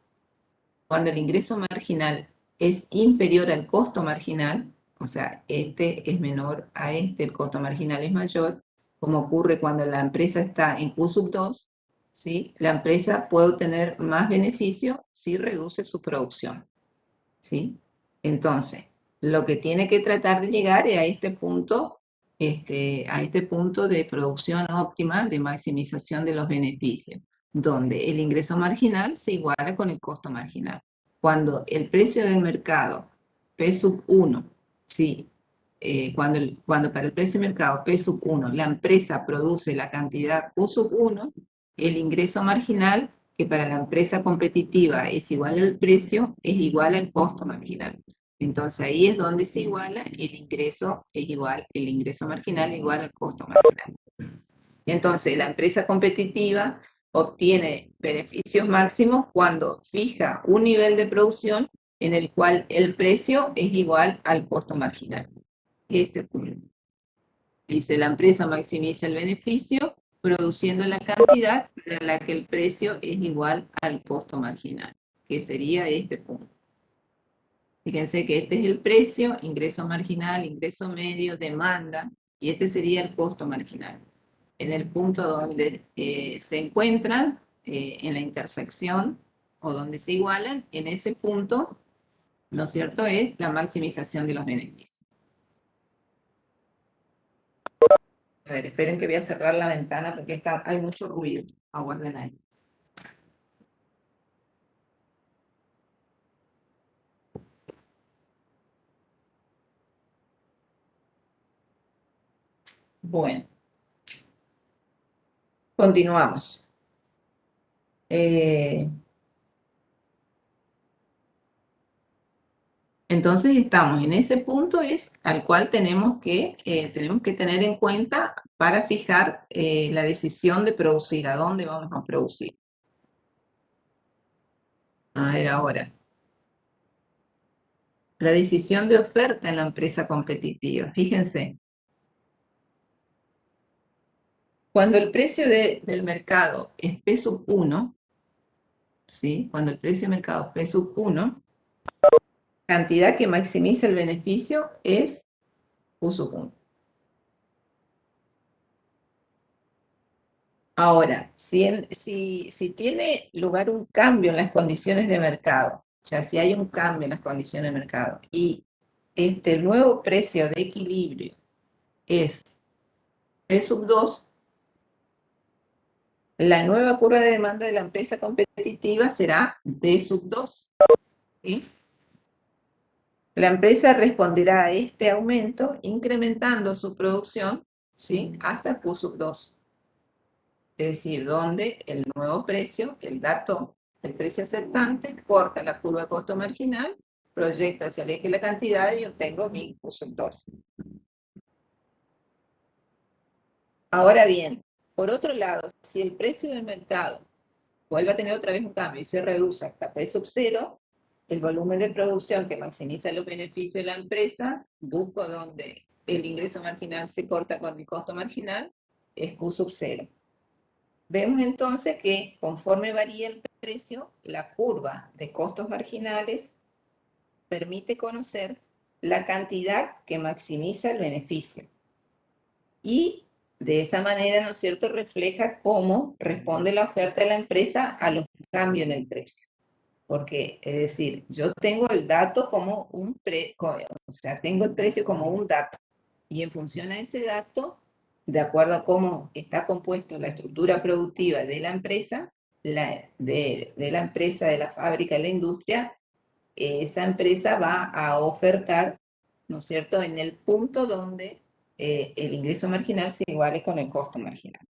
cuando el ingreso marginal es inferior al costo marginal, o sea, este es menor a el costo marginal es mayor, como ocurre cuando la empresa está en Q sub 2, ¿sí?, la empresa puede obtener más beneficio si reduce su producción, ¿sí? Entonces, lo que tiene que tratar de llegar es a este punto de producción óptima, de maximización de los beneficios, donde el ingreso marginal se iguala con el costo marginal. Cuando el precio del mercado P sub 1, ¿sí?, cuando para el precio de mercado P sub 1 la empresa produce la cantidad Q sub 1, el ingreso marginal que para la empresa competitiva es igual al precio, es igual al costo marginal. Entonces ahí es donde se iguala, el ingreso es igual, el ingreso marginal es igual al costo marginal. Entonces la empresa competitiva obtiene beneficios máximos cuando fija un nivel de producción en el cual el precio es igual al costo marginal. Este punto. Dice, la empresa maximiza el beneficio produciendo la cantidad en la que el precio es igual al costo marginal, que sería este punto. Fíjense que este es el precio, ingreso marginal, ingreso medio, demanda, y este sería el costo marginal. En el punto donde se encuentran, en la intersección, o donde se igualan, en ese punto, ¿no es cierto?, es la maximización de los beneficios. A ver, esperen que voy a cerrar la ventana porque hay mucho ruido. Aguarden ahí. Bueno. Continuamos. Entonces estamos en ese punto al cual tenemos que tener en cuenta para fijar la decisión de producir, a dónde vamos a producir. A ver ahora. La decisión de oferta en la empresa competitiva. Fíjense. Cuando el precio del mercado es P sub 1, ¿sí? Cuando el precio de mercado es P sub 1, cantidad que maximiza el beneficio es Q sub 1. Ahora, si tiene lugar un cambio en las condiciones de mercado, o sea, si hay un cambio en las condiciones de mercado y el nuevo precio de equilibrio es P sub 2, la nueva curva de demanda de la empresa competitiva será D sub 2. ¿Sí? La empresa responderá a este aumento incrementando su producción, ¿sí?, hasta Q sub 2. Es decir, donde el nuevo precio, el precio aceptante, corta la curva de costo marginal, proyecta hacia el eje de la cantidad y obtengo mi Q sub 2. Ahora bien, por otro lado, si el precio del mercado vuelve a tener otra vez un cambio y se reduce hasta P sub 0, el volumen de producción que maximiza los beneficios de la empresa, busco donde el ingreso marginal se corta con mi costo marginal, es Q sub 0. Vemos entonces que conforme varía el precio, la curva de costos marginales permite conocer la cantidad que maximiza el beneficio. Y de esa manera, ¿no es cierto?, refleja cómo responde la oferta de la empresa a los cambios en el precio. Porque, es decir, yo tengo el dato como tengo el precio como un dato. Y en función a ese dato, de acuerdo a cómo está compuesto la estructura productiva de la empresa, de la fábrica, de la industria, esa empresa va a ofertar, ¿no es cierto?, en el punto donde el ingreso marginal se iguale con el costo marginal.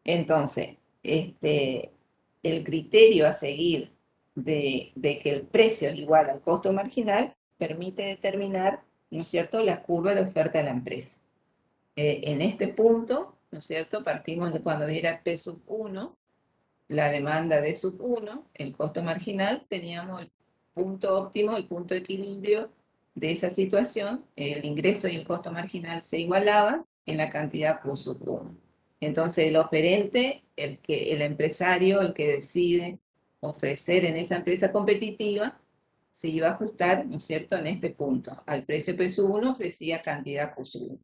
Entonces, el criterio a seguir de que el precio es igual al costo marginal permite determinar, ¿no es cierto?, la curva de oferta de la empresa. En este punto, ¿no es cierto?, partimos de cuando era P sub 1, la demanda de sub 1, el costo marginal, teníamos el punto óptimo, el punto de equilibrio de esa situación, el ingreso y el costo marginal se igualaban en la cantidad Q sub 1. Entonces el oferente, el empresario, el que decide ofrecer en esa empresa competitiva, se iba a ajustar, ¿no es cierto?, en este punto. Al precio P sub 1 ofrecía cantidad Q sub 1.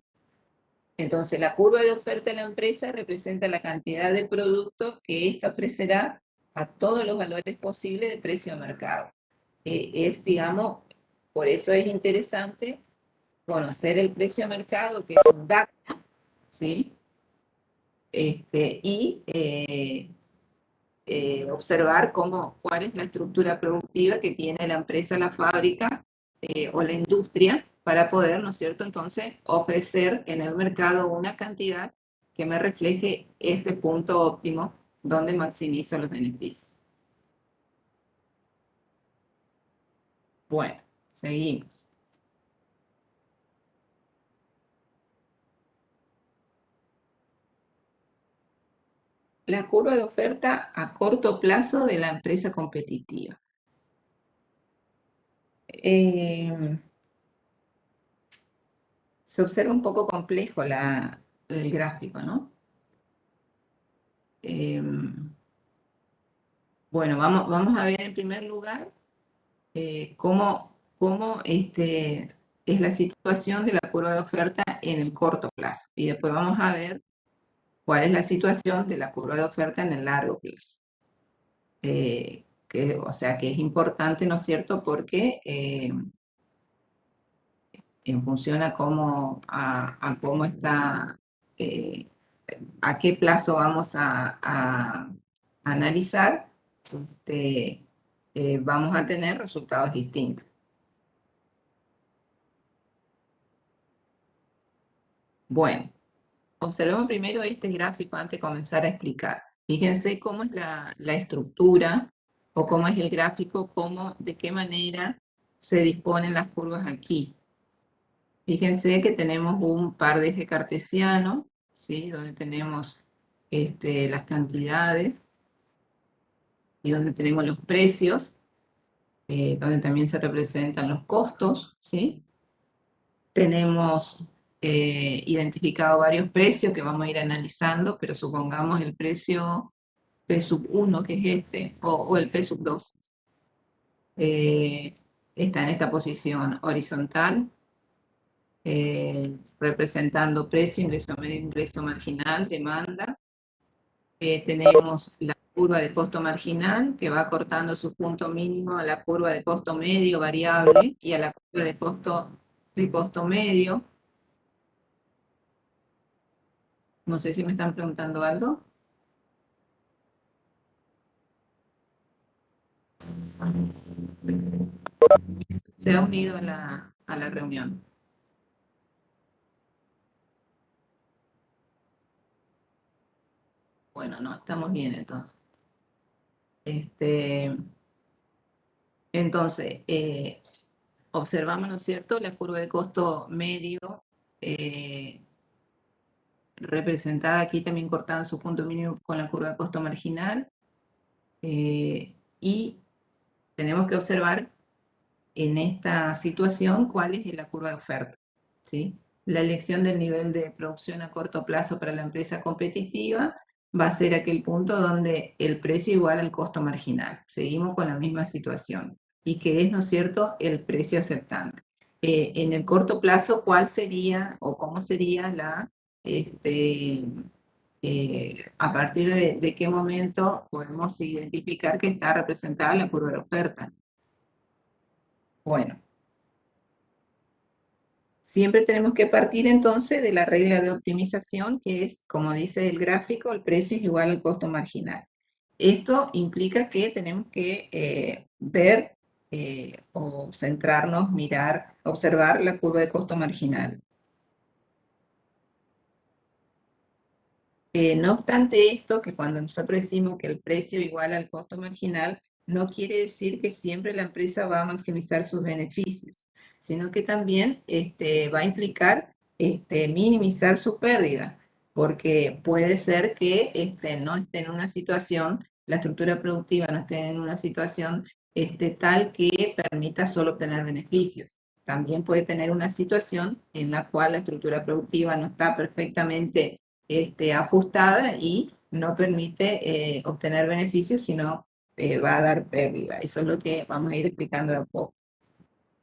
Entonces, la curva de oferta de la empresa representa la cantidad de producto que ésta ofrecerá a todos los valores posibles de precio de mercado. Digamos, por eso es interesante conocer el precio de mercado, que es un dato, ¿sí? Y observar cuál es la estructura productiva que tiene la empresa, la fábrica o la industria para poder, ¿no es cierto?, entonces ofrecer en el mercado una cantidad que me refleje este punto óptimo ¿Dónde maximizo los beneficios? Bueno, seguimos. La curva de oferta a corto plazo de la empresa competitiva. Se observa un poco complejo el gráfico, ¿no? Bueno, vamos a ver en primer lugar cómo es la situación de la curva de oferta en el corto plazo. Y después vamos a ver cuál es la situación de la curva de oferta en el largo plazo. O sea, que es importante, ¿no es cierto? Porque en función a cómo está, a qué plazo vamos a analizar, vamos a tener resultados distintos. Bueno, observemos primero este gráfico antes de comenzar a explicar. Fíjense cómo es la estructura o cómo es el gráfico, de qué manera se disponen las curvas aquí. Fíjense que tenemos un par de eje cartesiano, ¿sí? Donde tenemos las cantidades y donde tenemos los precios, donde también se representan los costos, ¿sí? Tenemos identificado varios precios que vamos a ir analizando, pero supongamos el precio P sub 1, que es o el P sub 2. Está en esta posición horizontal, representando precio, ingreso medio, ingreso marginal, demanda. Tenemos la curva de costo marginal, que va cortando su punto mínimo a la curva de costo medio variable y a la curva de costo medio. No sé si me están preguntando algo. Se ha unido a la reunión. Bueno, no, estamos bien entonces. Entonces, observamos, ¿no es cierto?, la curva de costo medio, representada aquí también cortada en su punto mínimo con la curva de costo marginal, y tenemos que observar en esta situación cuál es la curva de oferta, ¿sí? La elección del nivel de producción a corto plazo para la empresa competitiva va a ser aquel punto donde el precio iguala al costo marginal. Seguimos con la misma situación. Y que es, ¿no es cierto?, el precio aceptante. En el corto plazo, ¿cuál sería o cómo sería a partir de qué momento podemos identificar que está representada la curva de oferta? Bueno, siempre tenemos que partir entonces de la regla de optimización, que es, como dice el gráfico, el precio es igual al costo marginal. Esto implica que tenemos que ver o centrarnos, mirar, observar la curva de costo marginal. No obstante esto, que cuando nosotros decimos que el precio igual al costo marginal, no quiere decir que siempre la empresa va a maximizar sus beneficios, sino que también va a implicar minimizar su pérdida, porque puede ser que no esté en una situación, la estructura productiva no esté en una situación tal que permita solo obtener beneficios. También puede tener una situación en la cual la estructura productiva no está perfectamente ajustada y no permite obtener beneficios, sino va a dar pérdida. Eso es lo que vamos a ir explicando de a poco.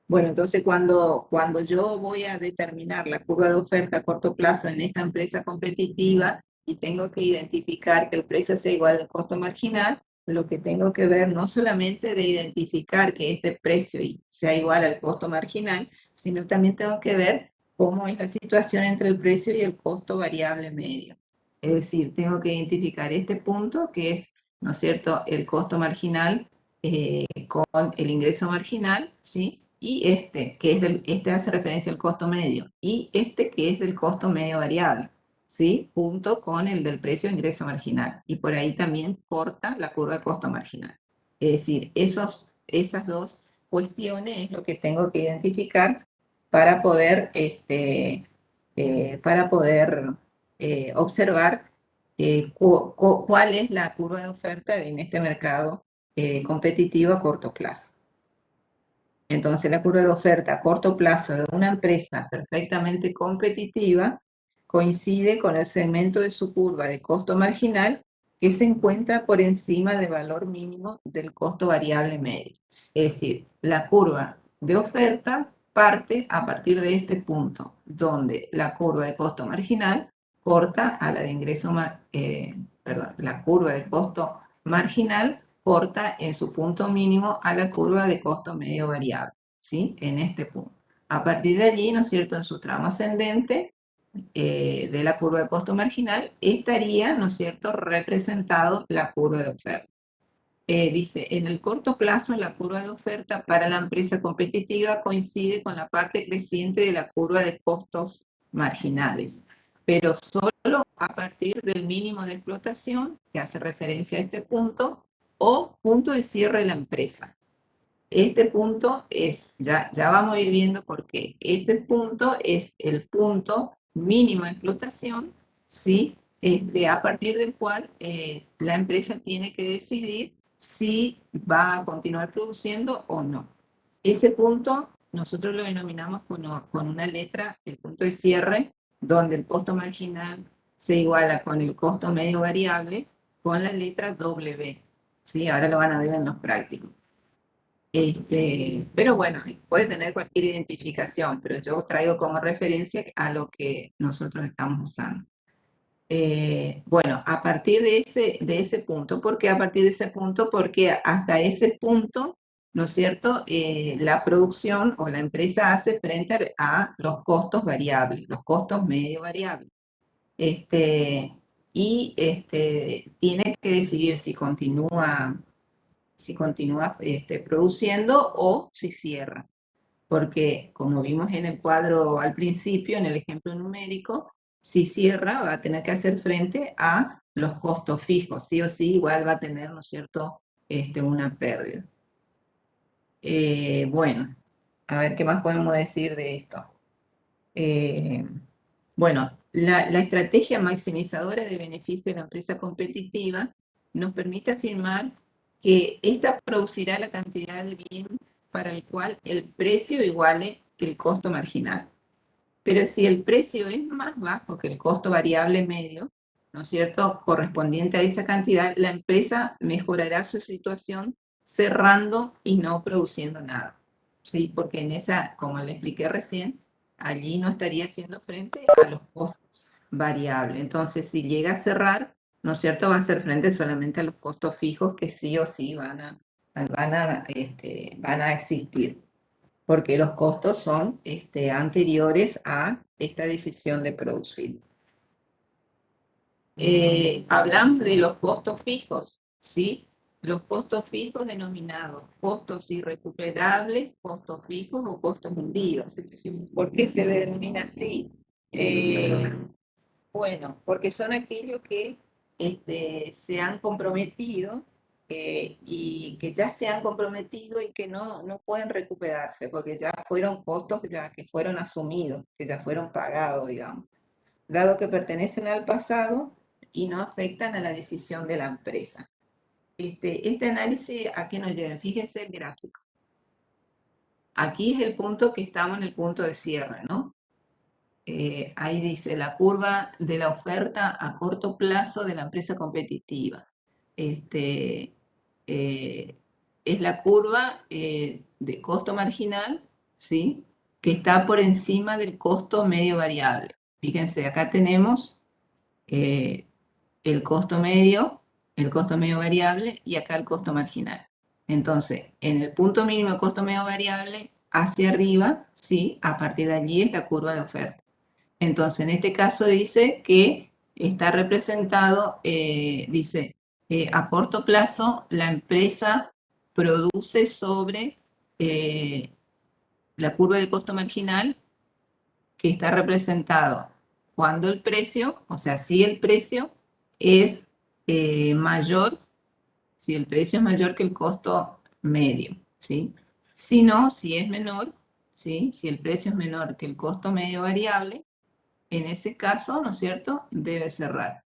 Bueno, entonces cuando yo voy a determinar la curva de oferta a corto plazo en esta empresa competitiva y tengo que identificar que el precio sea igual al costo marginal, lo que tengo que ver no solamente de identificar que este precio sea igual al costo marginal, sino también tengo que ver cómo es la situación entre el precio y el costo variable medio. Es decir, tengo que identificar este punto que es, ¿no es cierto?, el costo marginal con el ingreso marginal, ¿sí? Y que es este hace referencia al costo medio, y que es del costo medio variable, ¿sí? Junto con el del precio de ingreso marginal. Y por ahí también corta la curva de costo marginal. Es decir, esas dos cuestiones es lo que tengo que identificar para poder, observar cuál es la curva de oferta en este mercado competitivo a corto plazo. Entonces, la curva de oferta a corto plazo de una empresa perfectamente competitiva coincide con el segmento de su curva de costo marginal que se encuentra por encima del valor mínimo del costo variable medio. Es decir, la curva de oferta parte a partir de este punto, donde la curva de costo marginal corta a la de ingreso, la curva de costo marginal corta en su punto mínimo a la curva de costo medio variable, ¿sí? En este punto. A partir de allí, ¿no es cierto?, en su tramo ascendente de la curva de costo marginal estaría, ¿no es cierto?, representado la curva de oferta. Dice, en el corto plazo, la curva de oferta para la empresa competitiva coincide con la parte creciente de la curva de costos marginales, pero solo a partir del mínimo de explotación, que hace referencia a este punto, o punto de cierre de la empresa. Este punto es, ya vamos a ir viendo por qué. Este punto es el punto mínimo de explotación, ¿sí? A partir del cual la empresa tiene que decidir si va a continuar produciendo o no. Ese punto nosotros lo denominamos con una letra, el punto de cierre, donde el costo marginal se iguala con el costo medio variable con la letra W, ¿sí? Ahora lo van a ver en los prácticos. Pero bueno, puede tener cualquier identificación, pero yo traigo como referencia a lo que nosotros estamos usando. Bueno, a partir de ese punto, ¿por qué a partir de ese punto? Porque hasta ese punto, ¿no es cierto?, la producción o la empresa hace frente a los costos variables, los costos medio variables. Tiene que decidir si continúa produciendo o si cierra. Porque como vimos en el cuadro al principio, en el ejemplo numérico, si cierra va a tener que hacer frente a los costos fijos, sí o sí, igual va a tener, ¿no es cierto?, una pérdida. Bueno, a ver qué más podemos decir de esto. Bueno, la estrategia maximizadora de beneficio de la empresa competitiva nos permite afirmar que ésta producirá la cantidad de bien para el cual el precio iguale el costo marginal. Pero si el precio es más bajo que el costo variable medio, ¿no es cierto?, correspondiente a esa cantidad, la empresa mejorará su situación cerrando y no produciendo nada. ¿Sí? Porque en esa, como le expliqué recién, allí no estaría haciendo frente a los costos variables. Entonces, si llega a cerrar, ¿no es cierto?, va a hacer frente solamente a los costos fijos que sí o sí van a existir, porque los costos son anteriores a esta decisión de producir. Hablamos de los costos fijos, ¿sí? Los costos fijos denominados costos irrecuperables, costos fijos o costos hundidos. ¿Por qué se le denomina así? Bueno, porque son aquellos que se han comprometido y que ya se han comprometido y que no pueden recuperarse, porque ya fueron costos ya que fueron asumidos, que ya fueron pagados, digamos, dado que pertenecen al pasado y no afectan a la decisión de la empresa. Este análisis, ¿a qué nos lleva? Fíjense el gráfico. Aquí es el punto que estamos en el punto de cierre, ¿no? Ahí dice la curva de la oferta a corto plazo de la empresa competitiva. Es la curva de costo marginal, ¿sí?, que está por encima del costo medio variable. Fíjense, acá tenemos el costo medio variable y acá el costo marginal. Entonces, en el punto mínimo de costo medio variable, hacia arriba, ¿sí?, a partir de allí es la curva de oferta. Entonces, en este caso dice que está representado, a corto plazo la empresa produce sobre la curva de costo marginal, que está representado cuando el precio, o sea, si el precio es mayor, si el precio es mayor que el costo medio, ¿sí? Si no, si es menor, ¿sí? Si el precio es menor que el costo medio variable, en ese caso, ¿no es cierto?, debe cerrar.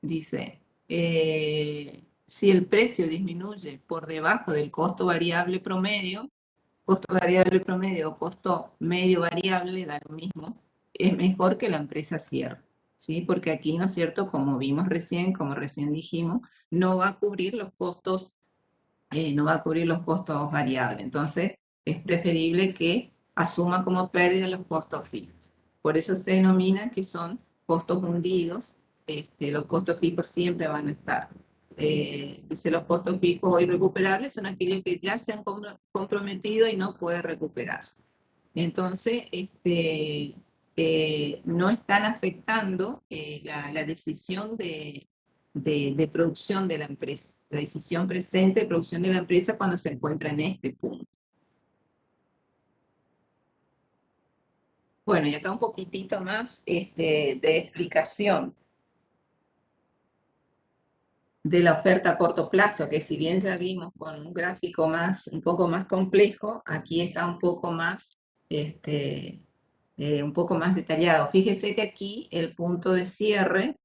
Dice, si el precio disminuye por debajo del costo variable promedio o costo medio variable, da lo mismo, es mejor que la empresa cierre, ¿sí? Porque aquí, ¿no es cierto?, como vimos recién, como recién dijimos, no va a cubrir los costos, variables. Entonces, es preferible que asuma como pérdida los costos fijos. Por eso se denomina que son costos hundidos. Los costos fijos siempre van a estar. Dice, los costos fijos hoy recuperables son aquellos que ya se han comprometido y no pueden recuperarse. Entonces, no están afectando la decisión de producción de la empresa, la decisión presente de producción de la empresa cuando se encuentra en este punto. Bueno, y acá un poquitito más de explicación de la oferta a corto plazo, que si bien ya vimos con un gráfico un poco más complejo, aquí está un poco más detallado. Fíjese que aquí el punto de cierre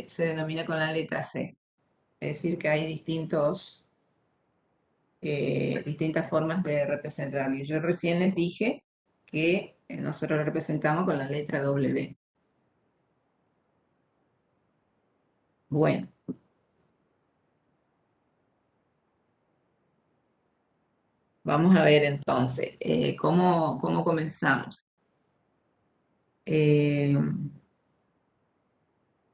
se denomina con la letra C. Es decir, que hay distintas formas de representarlo. Yo recién les dije que nosotros lo representamos con la letra W. Bueno. Vamos a ver entonces cómo comenzamos.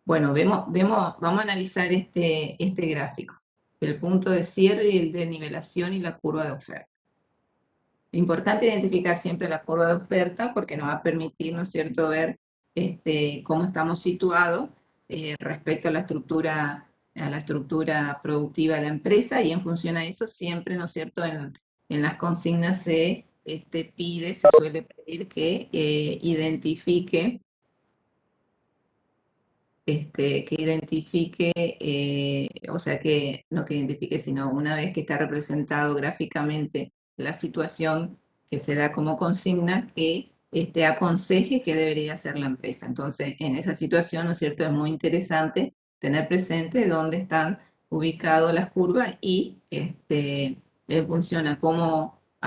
Bueno, vamos a analizar este gráfico, el punto de cierre y el de nivelación y la curva de oferta. Importante identificar siempre la curva de oferta porque nos va a permitir, ¿no es cierto?, ver cómo estamos situados respecto a la estructura productiva de la empresa, y en función a eso siempre, ¿no es cierto?, en las consignas se suele pedir que identifique, o sea, que no que identifique, sino una vez que está representado gráficamente la situación que se da como consigna, que aconseje qué debería hacer la empresa. Entonces, en esa situación, ¿no es cierto?, es muy interesante tener presente dónde están ubicadas las curvas y funciona a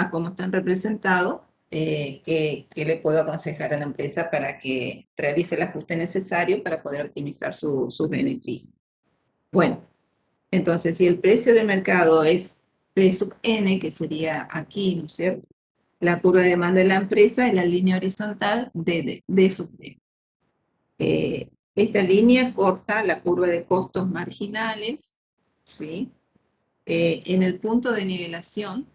cómo están representados, que le puedo aconsejar a la empresa para que realice el ajuste necesario para poder optimizar sus beneficios. Bueno, entonces si el precio del mercado es P sub N, que sería aquí, ¿no es cierto?, la curva de demanda de la empresa es la línea horizontal de D sub D. Esta línea corta la curva de costos marginales, ¿sí? En el punto de nivelación,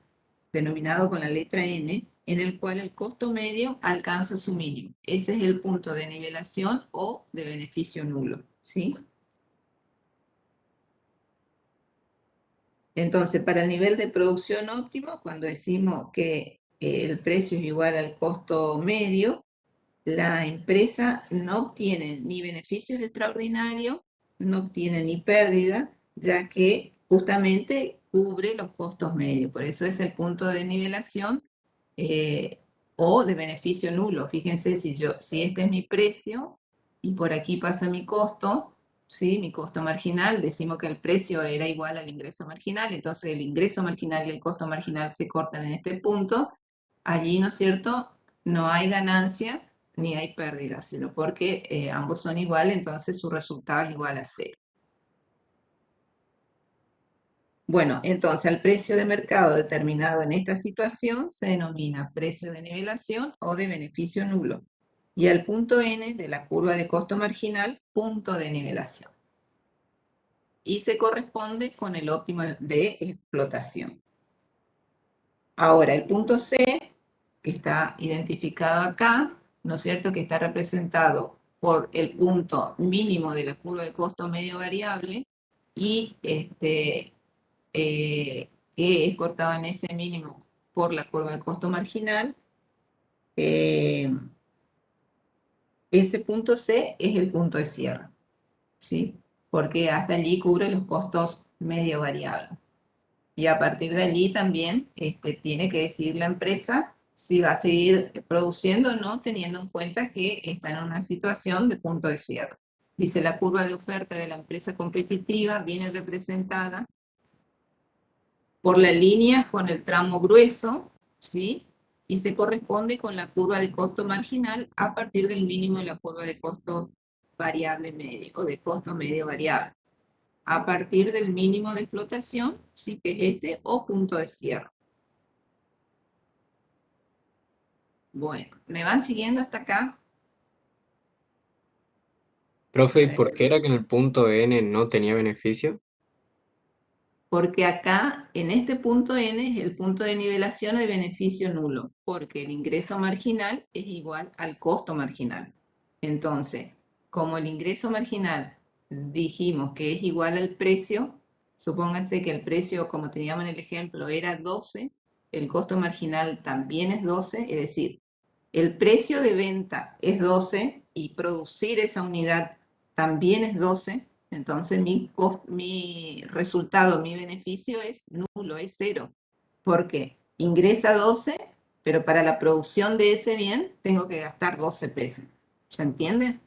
denominado con la letra N, en el cual el costo medio alcanza su mínimo. Ese es el punto de nivelación o de beneficio nulo, ¿sí? Entonces, para el nivel de producción óptimo, cuando decimos que el precio es igual al costo medio, la empresa no obtiene ni beneficios extraordinarios, no obtiene ni pérdida, ya que justamente cubre los costos medios. Por eso es el punto de nivelación o de beneficio nulo. Fíjense, si este es mi precio y por aquí pasa mi costo, ¿sí?, mi costo marginal, decimos que el precio era igual al ingreso marginal, entonces el ingreso marginal y el costo marginal se cortan en este punto. Allí, ¿no es cierto?, no hay ganancia ni hay pérdida, sino porque ambos son iguales, entonces su resultado es igual a 0. Bueno, entonces al precio de mercado determinado en esta situación se denomina precio de nivelación o de beneficio nulo, y al punto N de la curva de costo marginal, punto de nivelación. Y se corresponde con el óptimo de explotación. Ahora, el punto C, que está identificado acá, ¿no es cierto?, que está representado por el punto mínimo de la curva de costo medio variable y que es cortado en ese mínimo por la curva de costo marginal. ese punto C es el punto de cierre, ¿sí? Porque hasta allí cubre los costos medio variables. Y a partir de allí también tiene que decidir la empresa si va a seguir produciendo o no, teniendo en cuenta que está en una situación de punto de cierre. Dice, la curva de oferta de la empresa competitiva viene representada por la línea con el tramo grueso, ¿sí? Y se corresponde con la curva de costo marginal a partir del mínimo de la curva de costo variable medio, o de costo medio variable, a partir del mínimo de explotación, sí, que es este, o punto de cierre. Bueno, ¿me van siguiendo hasta acá? Profe, ¿y por qué era que en el punto N no tenía beneficio? Porque acá, en este punto N, es el punto de nivelación de beneficio nulo, porque el ingreso marginal es igual al costo marginal. Entonces, como el ingreso marginal dijimos que es igual al precio, supónganse que el precio, como teníamos en el ejemplo, era 12, el costo marginal también es 12, es decir, el precio de venta es 12 y producir esa unidad también es 12, entonces mi resultado, mi beneficio es nulo, es cero, porque ingresa 12, pero para la producción de ese bien tengo que gastar 12 pesos. ¿Se entiende?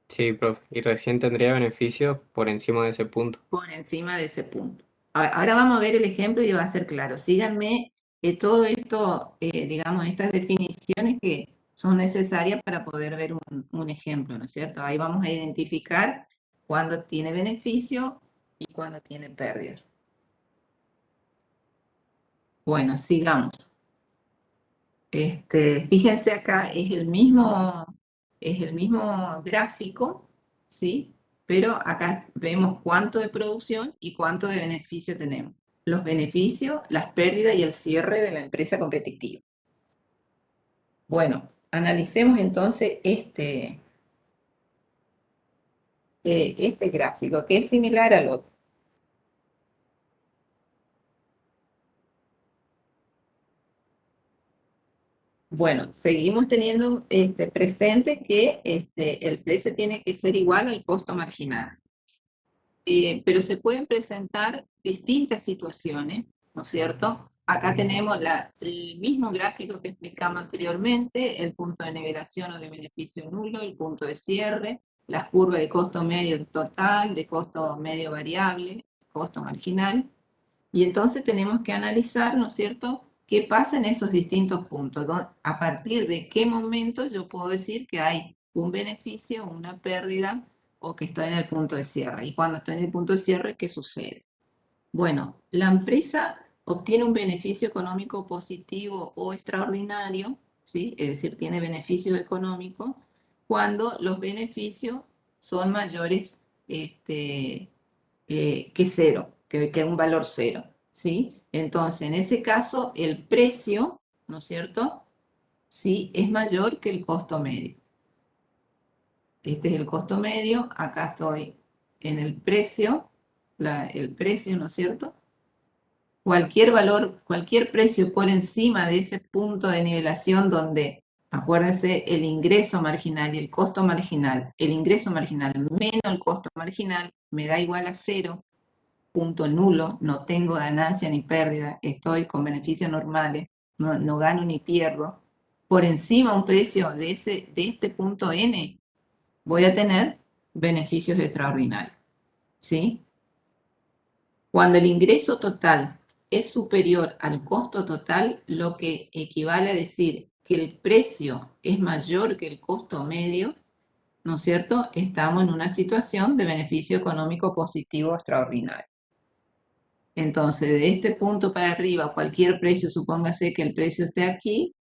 Sí, profe, y recién tendría beneficio por encima de ese punto. Por encima de ese punto. Ahora vamos a ver el ejemplo y va a ser claro. Síganme todo esto, digamos, estas definiciones que son necesarias para poder ver un ejemplo, ¿no es cierto? Ahí vamos a identificar cuándo tiene beneficio y cuándo tiene pérdida. Bueno, sigamos. Fíjense acá, es el mismo gráfico, ¿sí? Pero acá vemos cuánto de producción y cuánto de beneficio tenemos. Los beneficios, las pérdidas y el cierre de la empresa competitiva. Bueno, analicemos entonces este gráfico, que es similar al otro. Bueno, seguimos teniendo presente que el precio tiene que ser igual al costo marginal. Pero se pueden presentar distintas situaciones, ¿no es cierto? Acá tenemos el mismo gráfico que explicamos anteriormente, el punto de nivelación o de beneficio nulo, el punto de cierre, las curvas de costo medio total, de costo medio variable, costo marginal. Y entonces tenemos que analizar, ¿no es cierto?, qué pasa en esos distintos puntos, a partir de qué momento yo puedo decir que hay un beneficio, una pérdida, o que estoy en el punto de cierre. Y cuando estoy en el punto de cierre, ¿qué sucede? Bueno, la empresa obtiene un beneficio económico positivo o extraordinario, ¿sí? Es decir, tiene beneficio económico cuando los beneficios son mayores que cero, que un valor cero, ¿sí? Entonces, en ese caso, el precio, ¿no es cierto?, sí, es mayor que el costo medio. Este es el costo medio, acá estoy en el precio, el precio, ¿no es cierto? Cualquier valor, cualquier precio por encima de ese punto de nivelación donde, acuérdense, el ingreso marginal y el costo marginal, el ingreso marginal menos el costo marginal me da igual a cero, punto nulo, no tengo ganancia ni pérdida, estoy con beneficios normales, no gano ni pierdo. Por encima un precio de este punto N, voy a tener beneficios extraordinarios, ¿sí? Cuando el ingreso total es superior al costo total, lo que equivale a decir que el precio es mayor que el costo medio, ¿no es cierto?, estamos en una situación de beneficio económico positivo extraordinario. Entonces, de este punto para arriba, cualquier precio, supóngase que el precio esté aquí,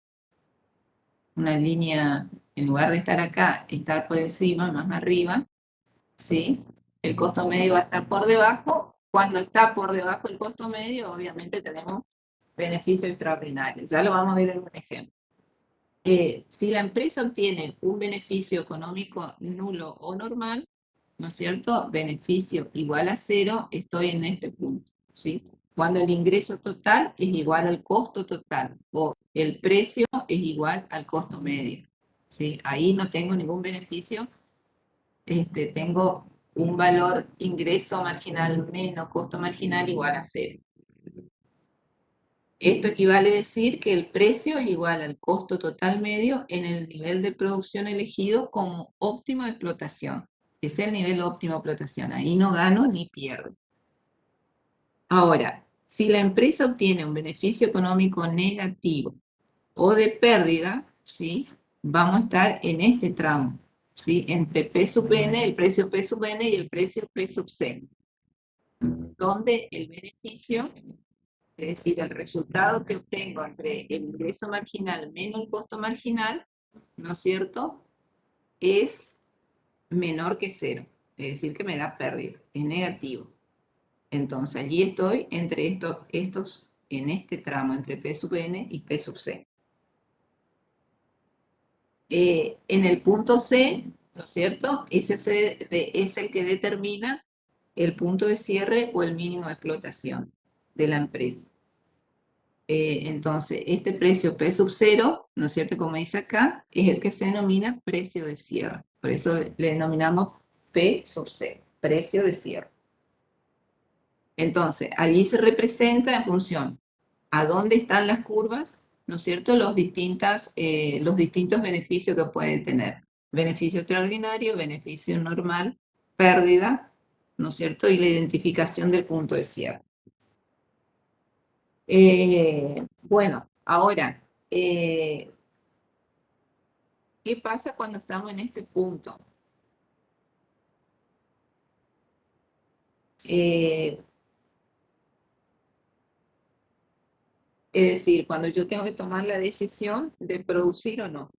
una línea, en lugar de estar acá, estar por encima, más arriba, ¿sí? El costo medio va a estar por debajo. Cuando está por debajo el costo medio, obviamente tenemos beneficios extraordinarios. Ya lo vamos a ver en un ejemplo. Si la empresa obtiene un beneficio económico nulo o normal, ¿no es cierto?, beneficio igual a cero, estoy en este punto, ¿sí? cuando el ingreso total es igual al costo total o el precio es igual al costo medio. ¿Sí? Ahí no tengo ningún beneficio, tengo un valor ingreso marginal menos costo marginal igual a 0. Esto equivale a decir que el precio es igual al costo total medio en el nivel de producción elegido como óptimo de explotación. Ese es el nivel óptimo de explotación. Ahí no gano ni pierdo. Ahora, si la empresa obtiene un beneficio económico negativo o de pérdida, ¿sí? Vamos a estar en este tramo, ¿sí? Entre P sub N, el precio P sub N y el precio P sub C, donde el beneficio, es decir, el resultado que obtengo entre el ingreso marginal menos el costo marginal, ¿no es cierto?, es menor que 0, es decir, que me da pérdida, es negativo. Entonces, allí estoy entre estos, en este tramo, entre P sub N y P sub C. En el punto C, ¿no es cierto?, ese es el que determina el punto de cierre o el mínimo de explotación de la empresa. Entonces, este precio P sub 0, ¿no es cierto?, como dice acá, es el que se denomina precio de cierre. Por eso le denominamos P sub 0, precio de cierre. Entonces, allí se representa en función a dónde están las curvas, ¿no es cierto?, los distintos beneficios que pueden tener. Beneficio extraordinario, beneficio normal, pérdida, ¿no es cierto?, y la identificación del punto de cierre. Bueno, ahora, ¿qué pasa cuando estamos en este punto? Es decir, cuando yo tengo que tomar la decisión de producir o no.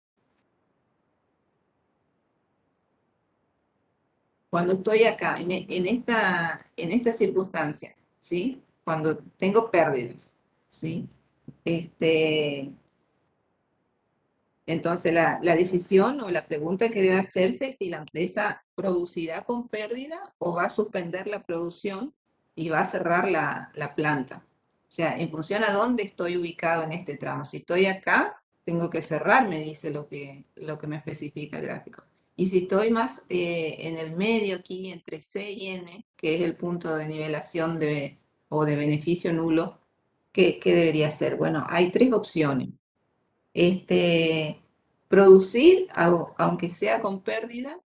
Cuando estoy acá, en esta circunstancia, ¿sí? Cuando tengo pérdidas, ¿sí? Entonces, la decisión o la pregunta que debe hacerse es si la empresa producirá con pérdida o va a suspender la producción y va a cerrar la planta. O sea, en función a dónde estoy ubicado en este tramo. Si estoy acá, tengo que cerrar, me dice lo que me especifica el gráfico. Y si estoy más en el medio aquí, entre C y N, que es el punto de nivelación o de beneficio nulo, ¿qué debería ser? Bueno, hay 3 opciones. Producir aunque sea con pérdida,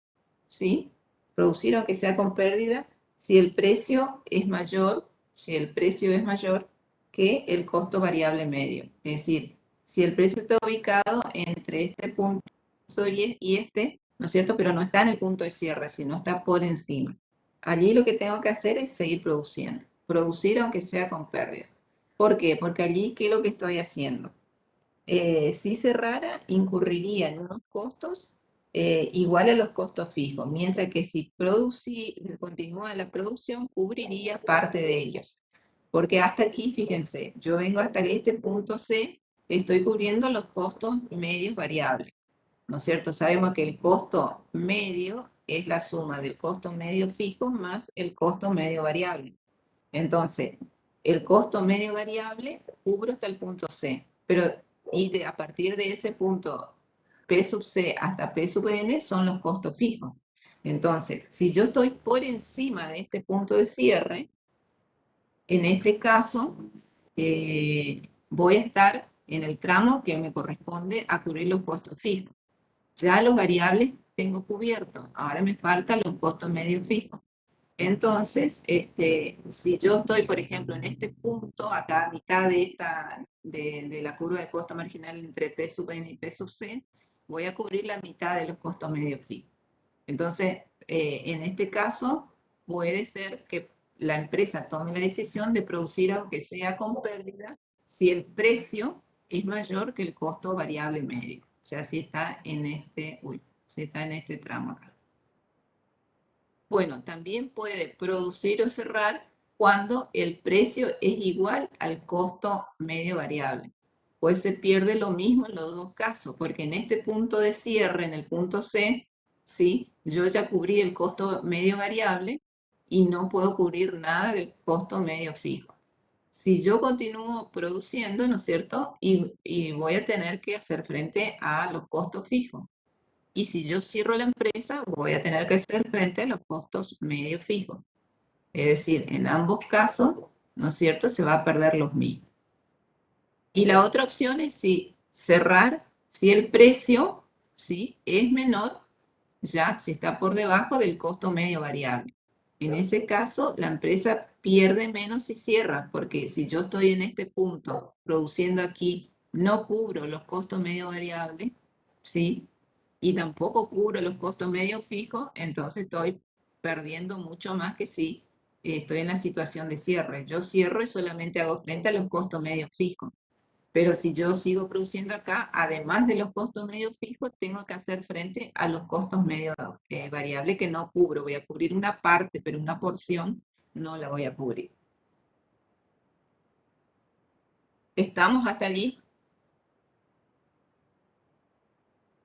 ¿sí? Producir aunque sea con pérdida si el precio es mayor, que el costo variable medio. Es decir, si el precio está ubicado entre este punto y este, ¿no es cierto?, pero no está en el punto de cierre, sino está por encima. Allí lo que tengo que hacer es seguir produciendo. Producir aunque sea con pérdida. ¿Por qué? Porque allí, ¿qué es lo que estoy haciendo? Si cerrara, incurriría en unos costos iguales a los costos fijos, mientras que si continúa la producción, cubriría parte de ellos. Porque hasta aquí, fíjense, yo vengo hasta este punto C, estoy cubriendo los costos medios variables, ¿no es cierto? Sabemos que el costo medio es la suma del costo medio fijo más el costo medio variable. Entonces, el costo medio variable cubro hasta el punto C, pero a partir de ese punto P sub C hasta P sub N son los costos fijos. Entonces, si yo estoy por encima de este punto de cierre, en este caso, voy a estar en el tramo que me corresponde a cubrir los costos fijos. Ya los variables tengo cubiertos, ahora me faltan los costos medios fijos. Entonces, si yo estoy, por ejemplo, en este punto, acá a mitad de la curva de costo marginal entre P sub N y P sub C, voy a cubrir la mitad de los costos medios fijos. Entonces, en este caso, puede ser que la empresa tome la decisión de producir aunque sea con pérdida si el precio es mayor que el costo variable medio. O sea, si está en este tramo acá. Bueno, también puede producir o cerrar cuando el precio es igual al costo medio variable. Pues se pierde lo mismo en los dos casos, porque en este punto de cierre, en el punto C, ¿sí?, yo ya cubrí el costo medio variable y no puedo cubrir nada del costo medio fijo. si yo continúo produciendo, ¿no es cierto? Y voy a tener que hacer frente a los costos fijos. Y si yo cierro la empresa, voy a tener que hacer frente a los costos medio fijos. Es decir, en ambos casos, ¿no es cierto?, se va a perder los mismos. Y la otra opción es si cerrar, si el precio, ¿sí?, es menor, ya si está por debajo del costo medio variable. En ese caso, la empresa pierde menos si cierra, porque si yo estoy en este punto produciendo aquí, no cubro los costos medio variables, ¿sí?, y tampoco cubro los costos medio fijos, entonces estoy perdiendo mucho más que si estoy en la situación de cierre. Yo cierro y solamente hago frente a los costos medio fijos. Pero si yo sigo produciendo acá, además de los costos medio fijos, tengo que hacer frente a los costos medio variables que no cubro. Voy a cubrir una parte, pero una porción no la voy a cubrir. ¿Estamos hasta allí?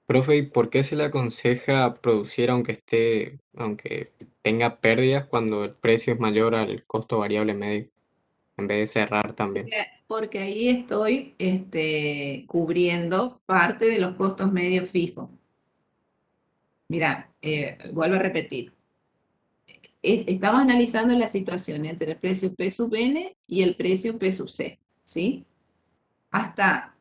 Profe, ¿y por qué se le aconseja producir aunque tenga pérdidas cuando el precio es mayor al costo variable medio, en vez de cerrar también? Porque ahí estoy cubriendo parte de los costos medio fijos. Mira, vuelvo a repetir. Estamos analizando la situación entre el precio P sub N y el precio P sub C, ¿sí?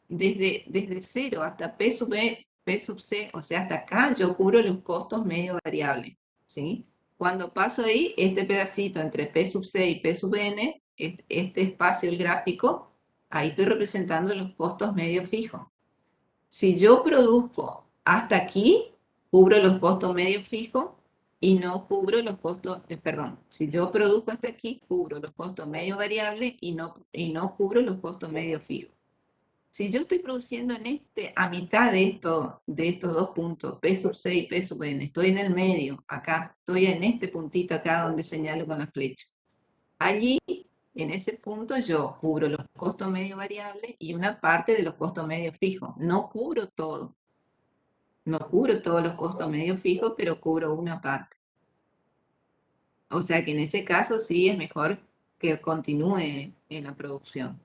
Desde 0 hasta P sub E, P sub C, o sea, hasta acá yo cubro los costos medio variables, ¿sí? Cuando paso ahí, este pedacito entre P sub C y P sub N, este espacio, el gráfico, ahí estoy representando los costos medio fijos. Si yo produzco hasta aquí, cubro los costos medio fijos y no cubro los costos, perdón, si yo produzco hasta aquí, cubro los costos medio variables y no cubro los costos medio fijos. Si yo estoy produciendo a mitad de estos dos puntos, P sub C y P sub N, estoy en el medio, acá, estoy en este puntito acá donde señalo con la flecha. Allí, en ese punto, yo cubro los costos medio variables y una parte de los costos medio fijos. No cubro todo. No cubro todos los costos medio fijos, pero cubro una parte. O sea que en ese caso sí es mejor que continúe en la producción.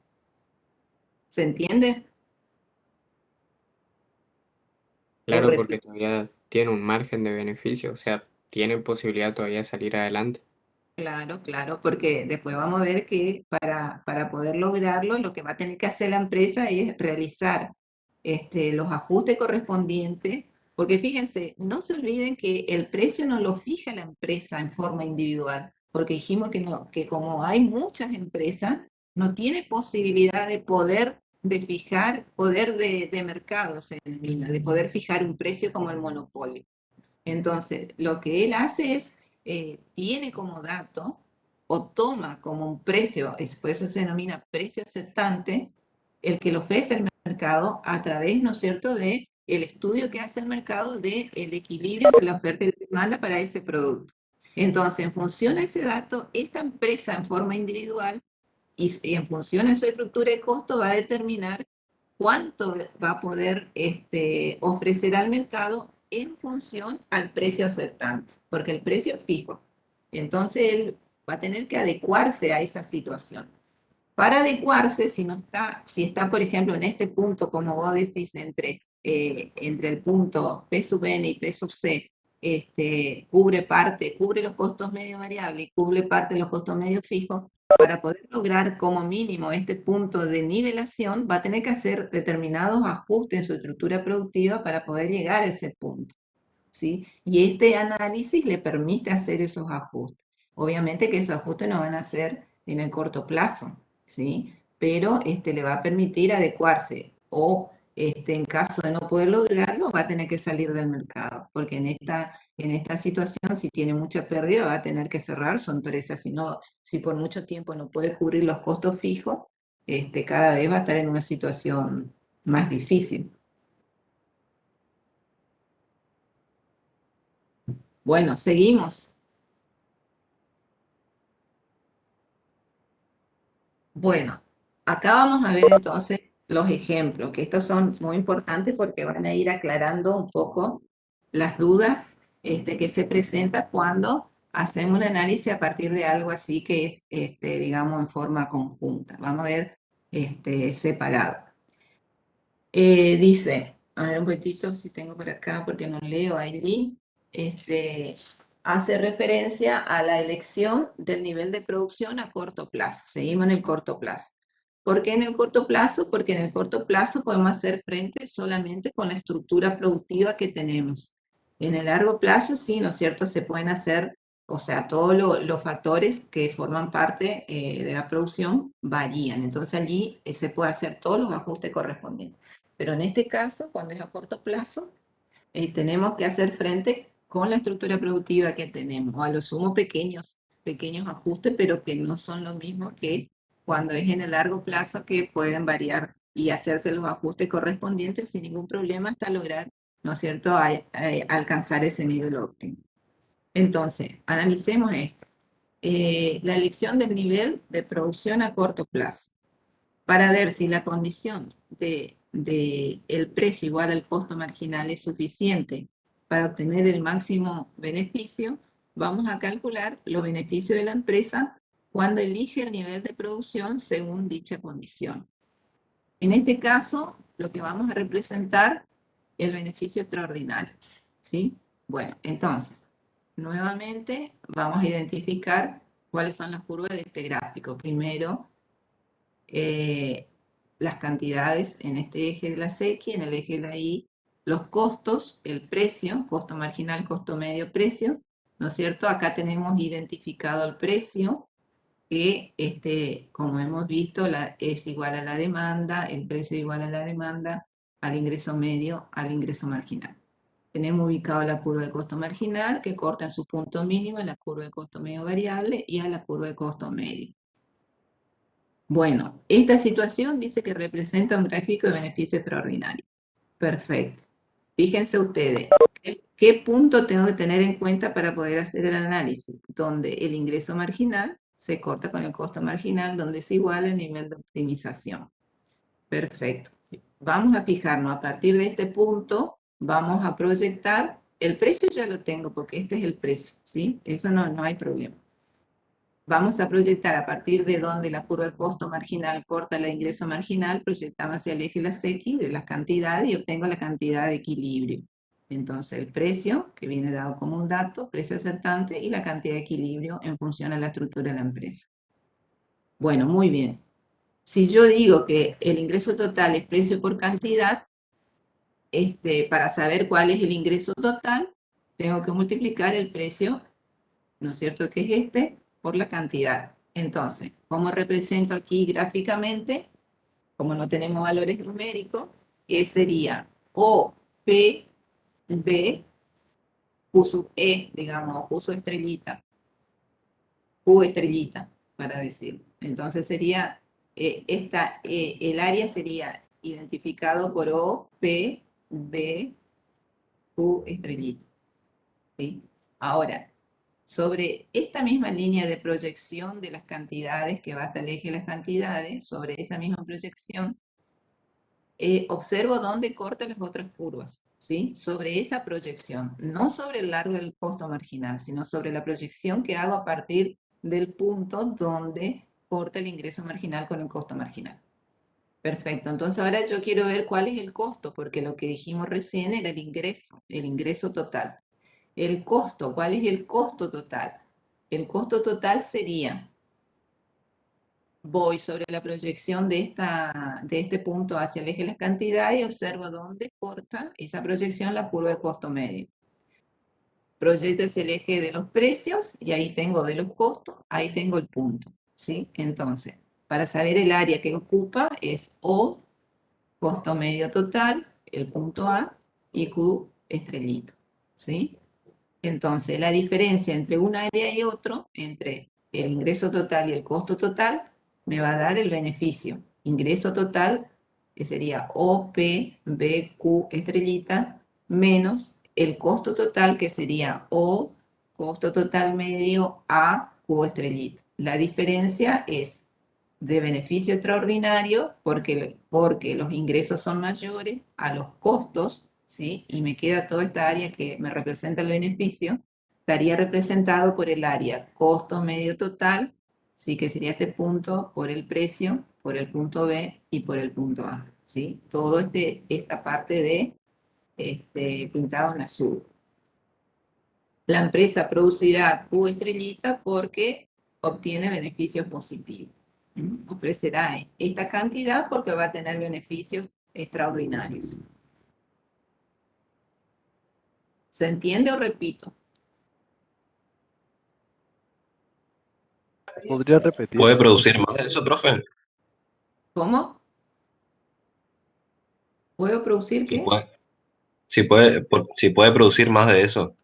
¿Se entiende? Claro, porque todavía tiene un margen de beneficio, o sea, tiene posibilidad todavía de salir adelante. Claro, claro, porque después vamos a ver que para poder lograrlo, lo que va a tener que hacer la empresa es realizar los ajustes correspondientes, porque fíjense, no se olviden que el precio no lo fija la empresa en forma individual, porque dijimos que, no, que como hay muchas empresas, no tiene posibilidad de poder de fijar, poder de mercado, se denomina, de poder fijar un precio como el monopolio. Entonces, lo que él hace es, tiene como dato o toma como un precio, por eso se denomina precio aceptante, el que le ofrece el mercado a través, ¿no es cierto?, de el estudio que hace el mercado del equilibrio entre la oferta y la demanda para ese producto. Entonces, en función a ese dato, esta empresa en forma individual y en función a su estructura de costo va a determinar cuánto va a poder ofrecer al mercado en función al precio aceptante, porque el precio es fijo. Entonces él va a tener que adecuarse a esa situación. Para adecuarse, si está, por ejemplo, en este punto, como vos decís, entre el punto P sub N y P sub C, cubre los costos medio variables y cubre parte de los costos medio fijos, para poder lograr como mínimo este punto de nivelación, va a tener que hacer determinados ajustes en su estructura productiva para poder llegar a ese punto, ¿sí? Y este análisis le permite hacer esos ajustes. Obviamente que esos ajustes no van a ser en el corto plazo, ¿sí? Pero le va a permitir adecuarse o en caso de no poder lograrlo, va a tener que salir del mercado, porque en esta situación, si tiene mucha pérdida, va a tener que cerrar su empresa. Si por mucho tiempo no puede cubrir los costos fijos, cada vez va a estar en una situación más difícil. Bueno, seguimos. Bueno, acá vamos a ver entonces los ejemplos, que estos son muy importantes porque van a ir aclarando un poco las dudas que se presentan cuando hacemos un análisis a partir de algo así que es, digamos, en forma conjunta. Vamos a ver separado. Dice, a ver un poquitito si tengo por acá porque no leo allí, hace referencia a la elección del nivel de producción a corto plazo. Seguimos en el corto plazo. ¿Por qué en el corto plazo? Porque en el corto plazo podemos hacer frente solamente con la estructura productiva que tenemos. En el largo plazo, sí, ¿no es cierto? Se pueden hacer, o sea, todos los factores que forman parte de la producción varían. Entonces allí se puede hacer todos los ajustes correspondientes. Pero en este caso, cuando es a corto plazo, tenemos que hacer frente con la estructura productiva que tenemos, o a lo sumo pequeños ajustes, pero que no son lo mismo que cuando es en el largo plazo, que pueden variar y hacerse los ajustes correspondientes sin ningún problema hasta lograr, ¿no es cierto?, alcanzar ese nivel óptimo. Entonces, analicemos esto. La elección del nivel de producción a corto plazo, para ver si la condición de el precio igual al costo marginal es suficiente para obtener el máximo beneficio, vamos a calcular los beneficios de la empresa cuando elige el nivel de producción según dicha condición. En este caso, lo que vamos a representar es el beneficio extraordinario, ¿sí? Bueno, entonces, nuevamente vamos a identificar cuáles son las curvas de este gráfico. Primero, las cantidades en este eje de la X, en el eje de la Y, los costos, el precio, costo marginal, costo medio, precio, ¿no es cierto? Acá tenemos identificado el precio, que como hemos visto es igual a la demanda, el precio igual a la demanda, al ingreso medio, al ingreso marginal. Tenemos ubicado la curva de costo marginal, que corta en su punto mínimo en la curva de costo medio variable y a la curva de costo medio. Bueno, esta situación dice que representa un gráfico de beneficio extraordinario. Perfecto. Fíjense ustedes, ¿qué punto tengo que tener en cuenta para poder hacer el análisis? Donde el ingreso marginal se corta con el costo marginal, donde es igual el nivel de optimización. Perfecto. Vamos a fijarnos, a partir de este punto, vamos a proyectar, el precio ya lo tengo porque este es el precio, ¿sí? Eso no hay problema. Vamos a proyectar a partir de donde la curva de costo marginal corta el ingreso marginal, proyectamos hacia el eje de las X de las cantidades y obtengo la cantidad de equilibrio. Entonces el precio, que viene dado como un dato, precio acertante, y la cantidad de equilibrio en función a la estructura de la empresa. Bueno, muy bien. Si yo digo que el ingreso total es precio por cantidad, para saber cuál es el ingreso total, tengo que multiplicar el precio, ¿no es cierto?, que es por la cantidad. Entonces, ¿cómo represento aquí gráficamente? Como no tenemos valores numéricos, que sería O, P, B, Q sub E, digamos, Q sub estrellita, Q estrellita, para decir. Entonces sería, el área sería identificado por O, P, B, Q estrellita. ¿Sí? Ahora, sobre esta misma línea de proyección de las cantidades, que va hasta el eje de las cantidades, sobre esa misma proyección, observo dónde cortan las otras curvas, ¿sí? Sobre esa proyección, no sobre el largo del costo marginal, sino sobre la proyección que hago a partir del punto donde corta el ingreso marginal con el costo marginal. Perfecto, entonces ahora yo quiero ver cuál es el costo, porque lo que dijimos recién era el ingreso total. El costo, ¿cuál es el costo total? El costo total sería, voy sobre la proyección de este punto hacia el eje de las cantidades y observo dónde corta esa proyección la curva de costo medio. Proyecto hacia el eje de los precios y ahí tengo de los costos, ahí tengo el punto, ¿sí? Entonces, para saber el área que ocupa es O, costo medio total, el punto A, y Q estrellito, ¿sí? Entonces, la diferencia entre un área y otro, entre el ingreso total y el costo total, me va a dar el beneficio. Ingreso total, que sería OPBQ estrellita, menos el costo total, que sería O, costo total medio, AQ estrellita. La diferencia es de beneficio extraordinario porque los ingresos son mayores a los costos, ¿sí? Y me queda toda esta área que me representa el beneficio, estaría representado por el área costo medio total, ¿sí? Que sería este punto por el precio, por el punto B y por el punto A, ¿sí? Todo esta parte de pintado en azul. La empresa producirá Q estrellita porque obtiene beneficios positivos. Ofrecerá esta cantidad porque va a tener beneficios extraordinarios. ¿Se entiende o repito? ¿Podría repetir, ¿Puede profesor? producir más de eso, profe? ¿Cómo? ¿Puedo producir Si qué? puede, si puede producir más de eso.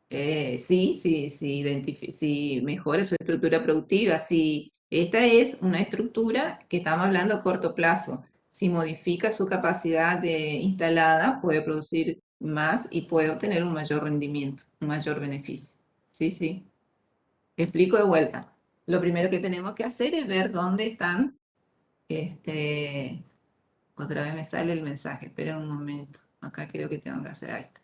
Sí, si mejora su estructura productiva, si esta es una estructura que estamos hablando a corto plazo, si modifica su capacidad instalada, puede producir más y puede obtener un mayor rendimiento, un mayor beneficio. Sí, sí. Explico de vuelta. Lo primero que tenemos que hacer es ver dónde están, otra vez me sale el mensaje, esperen un momento, acá creo que tengo que hacer esto.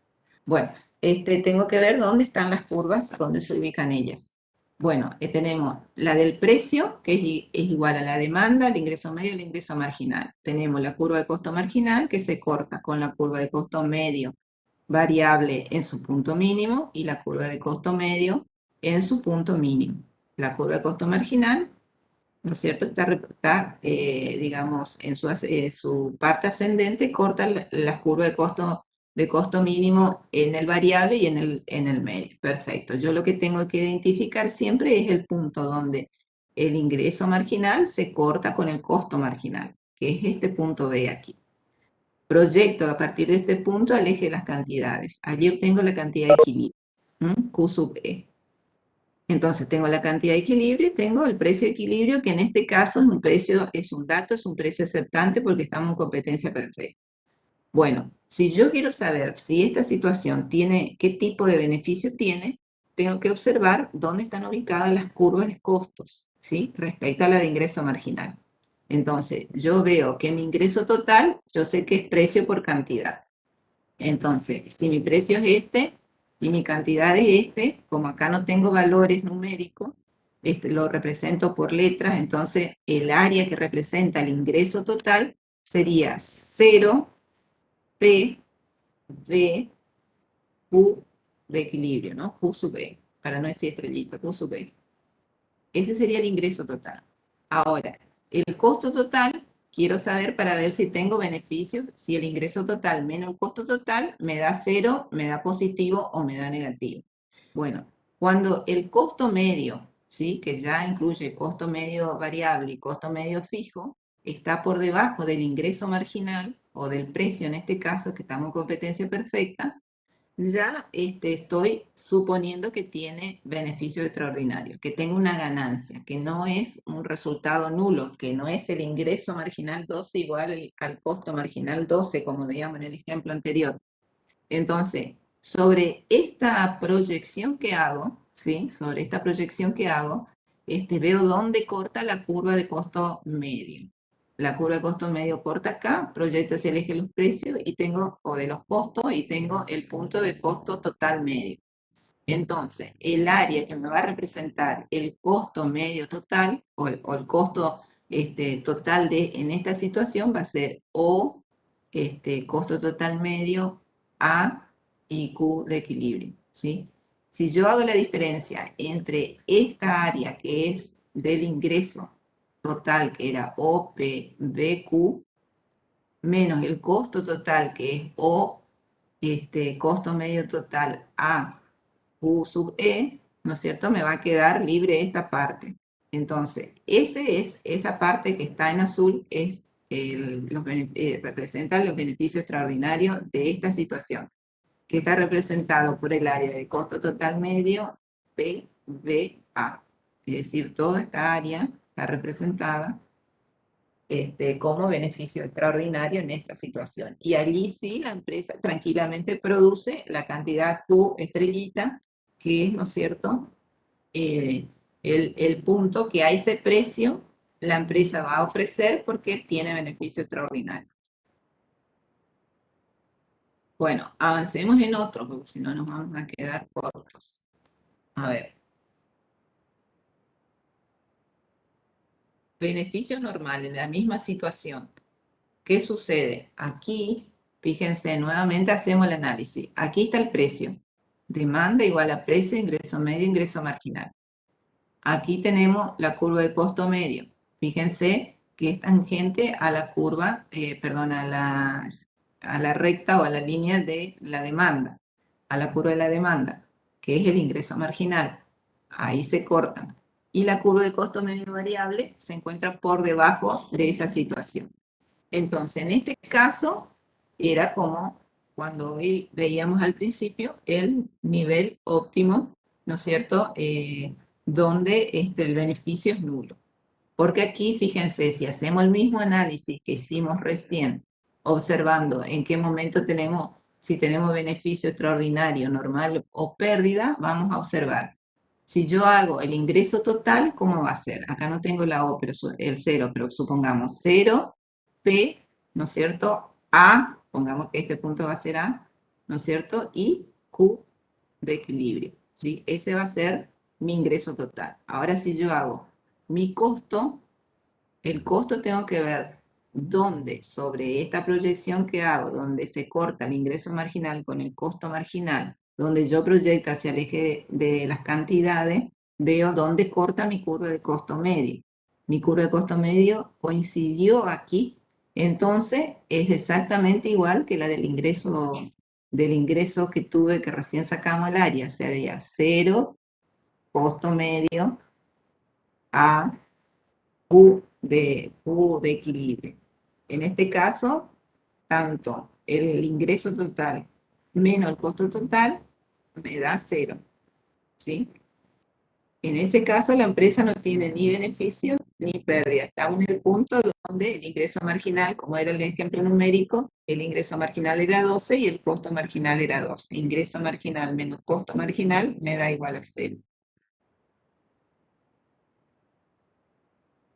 Bueno, tengo que ver dónde están las curvas, dónde se ubican ellas. Bueno, tenemos la del precio, que es igual a la demanda, el ingreso medio y el ingreso marginal. Tenemos la curva de costo marginal que se corta con la curva de costo medio variable en su punto mínimo y la curva de costo medio en su punto mínimo. La curva de costo marginal, ¿no es cierto? Está digamos, en su parte ascendente, corta la curva de costo mínimo en el variable y en el medio. Perfecto. Yo lo que tengo que identificar siempre es el punto donde el ingreso marginal se corta con el costo marginal, que es este punto B aquí. Proyecto a partir de este punto al eje de las cantidades. Allí obtengo la cantidad de equilibrio, Q sub E. Entonces tengo la cantidad de equilibrio y tengo el precio de equilibrio, que en este caso es un precio, es un dato, es un precio aceptante porque estamos en competencia perfecta. Bueno, si yo quiero saber si esta situación tiene, qué tipo de beneficio tiene, tengo que observar dónde están ubicadas las curvas de costos, ¿sí? Respecto a la de ingreso marginal. Entonces, yo veo que mi ingreso total, yo sé que es precio por cantidad. Entonces, si mi precio es este y mi cantidad es este, como acá no tengo valores numéricos, lo represento por letras, entonces el área que representa el ingreso total sería 0, P, V, Q de equilibrio, ¿no? Q sub E, para no decir estrellita, Q sub E. Ese sería el ingreso total. Ahora, el costo total, quiero saber para ver si tengo beneficios, si el ingreso total menos el costo total me da 0, me da positivo o me da negativo. Bueno, cuando el costo medio, ¿sí? Que ya incluye costo medio variable y costo medio fijo, está por debajo del ingreso marginal o del precio en este caso, que estamos en competencia perfecta, ya estoy suponiendo que tiene beneficios extraordinarios, que tengo una ganancia, que no es un resultado nulo, que no es el ingreso marginal 12 igual al costo marginal 12, como veíamos en el ejemplo anterior. Entonces, sobre esta proyección que hago, ¿sí? Sobre esta proyección que hago, veo dónde corta la curva de costo medio. La curva de costo medio corta acá, proyecto hacia el eje de los precios y tengo, o de los costos, y tengo el punto de costo total medio. Entonces, el área que me va a representar el costo medio total, o el costo total en esta situación va a ser O, costo total medio, A y Q de equilibrio, ¿sí? Si yo hago la diferencia entre esta área que es del ingreso total, que era OPBQ, menos el costo total, que es O, costo medio total A, Q sub E, ¿no es cierto? Me va a quedar libre esta parte. Entonces, esa parte que está en azul es representa los beneficios extraordinarios de esta situación, que está representado por el área de costo total medio PVA. Es decir, toda esta área está representada como beneficio extraordinario en esta situación. Y allí sí la empresa tranquilamente produce la cantidad Q estrellita, que es, ¿no es cierto?, el punto que a ese precio la empresa va a ofrecer porque tiene beneficio extraordinario. Bueno, avancemos en otro, porque si no nos vamos a quedar cortos. A ver. Beneficios normales, la misma situación. ¿Qué sucede? Aquí, fíjense, nuevamente hacemos el análisis. Aquí está el precio. Demanda igual a precio, ingreso medio, ingreso marginal. Aquí tenemos la curva de costo medio. Fíjense que es tangente a la curva, perdón, a la recta o a la línea de la demanda, a la curva de la demanda, que es el ingreso marginal. Ahí se cortan. Y la curva de costo medio variable se encuentra por debajo de esa situación. Entonces, en este caso, era como cuando hoy veíamos al principio el nivel óptimo, ¿no es cierto?, donde el beneficio es nulo. Porque aquí, fíjense, si hacemos el mismo análisis que hicimos recién, observando en qué momento tenemos, si tenemos beneficio extraordinario, normal o pérdida, vamos a observar. Si yo hago el ingreso total, ¿cómo va a ser? Acá no tengo la O, pero el 0, pero supongamos 0, P, ¿no es cierto? A, pongamos que este punto va a ser A, ¿no es cierto? Y Q de equilibrio, ¿sí? Ese va a ser mi ingreso total. Ahora si yo hago mi costo, el costo tengo que ver dónde sobre esta proyección que hago, donde se corta el ingreso marginal con el costo marginal, donde yo proyecto hacia el eje de las cantidades, veo dónde corta mi curva de costo medio. Mi curva de costo medio coincidió aquí, entonces es exactamente igual que la del ingreso que tuve que recién sacamos el área, sería 0, costo medio, a Q de equilibrio. En este caso, tanto el ingreso total menos el costo total me da 0, ¿sí? En ese caso, la empresa no tiene ni beneficio ni pérdida. Estamos en el punto donde el ingreso marginal, como era el ejemplo numérico, el ingreso marginal era 12 y el costo marginal era 12. Ingreso marginal menos costo marginal me da igual a 0.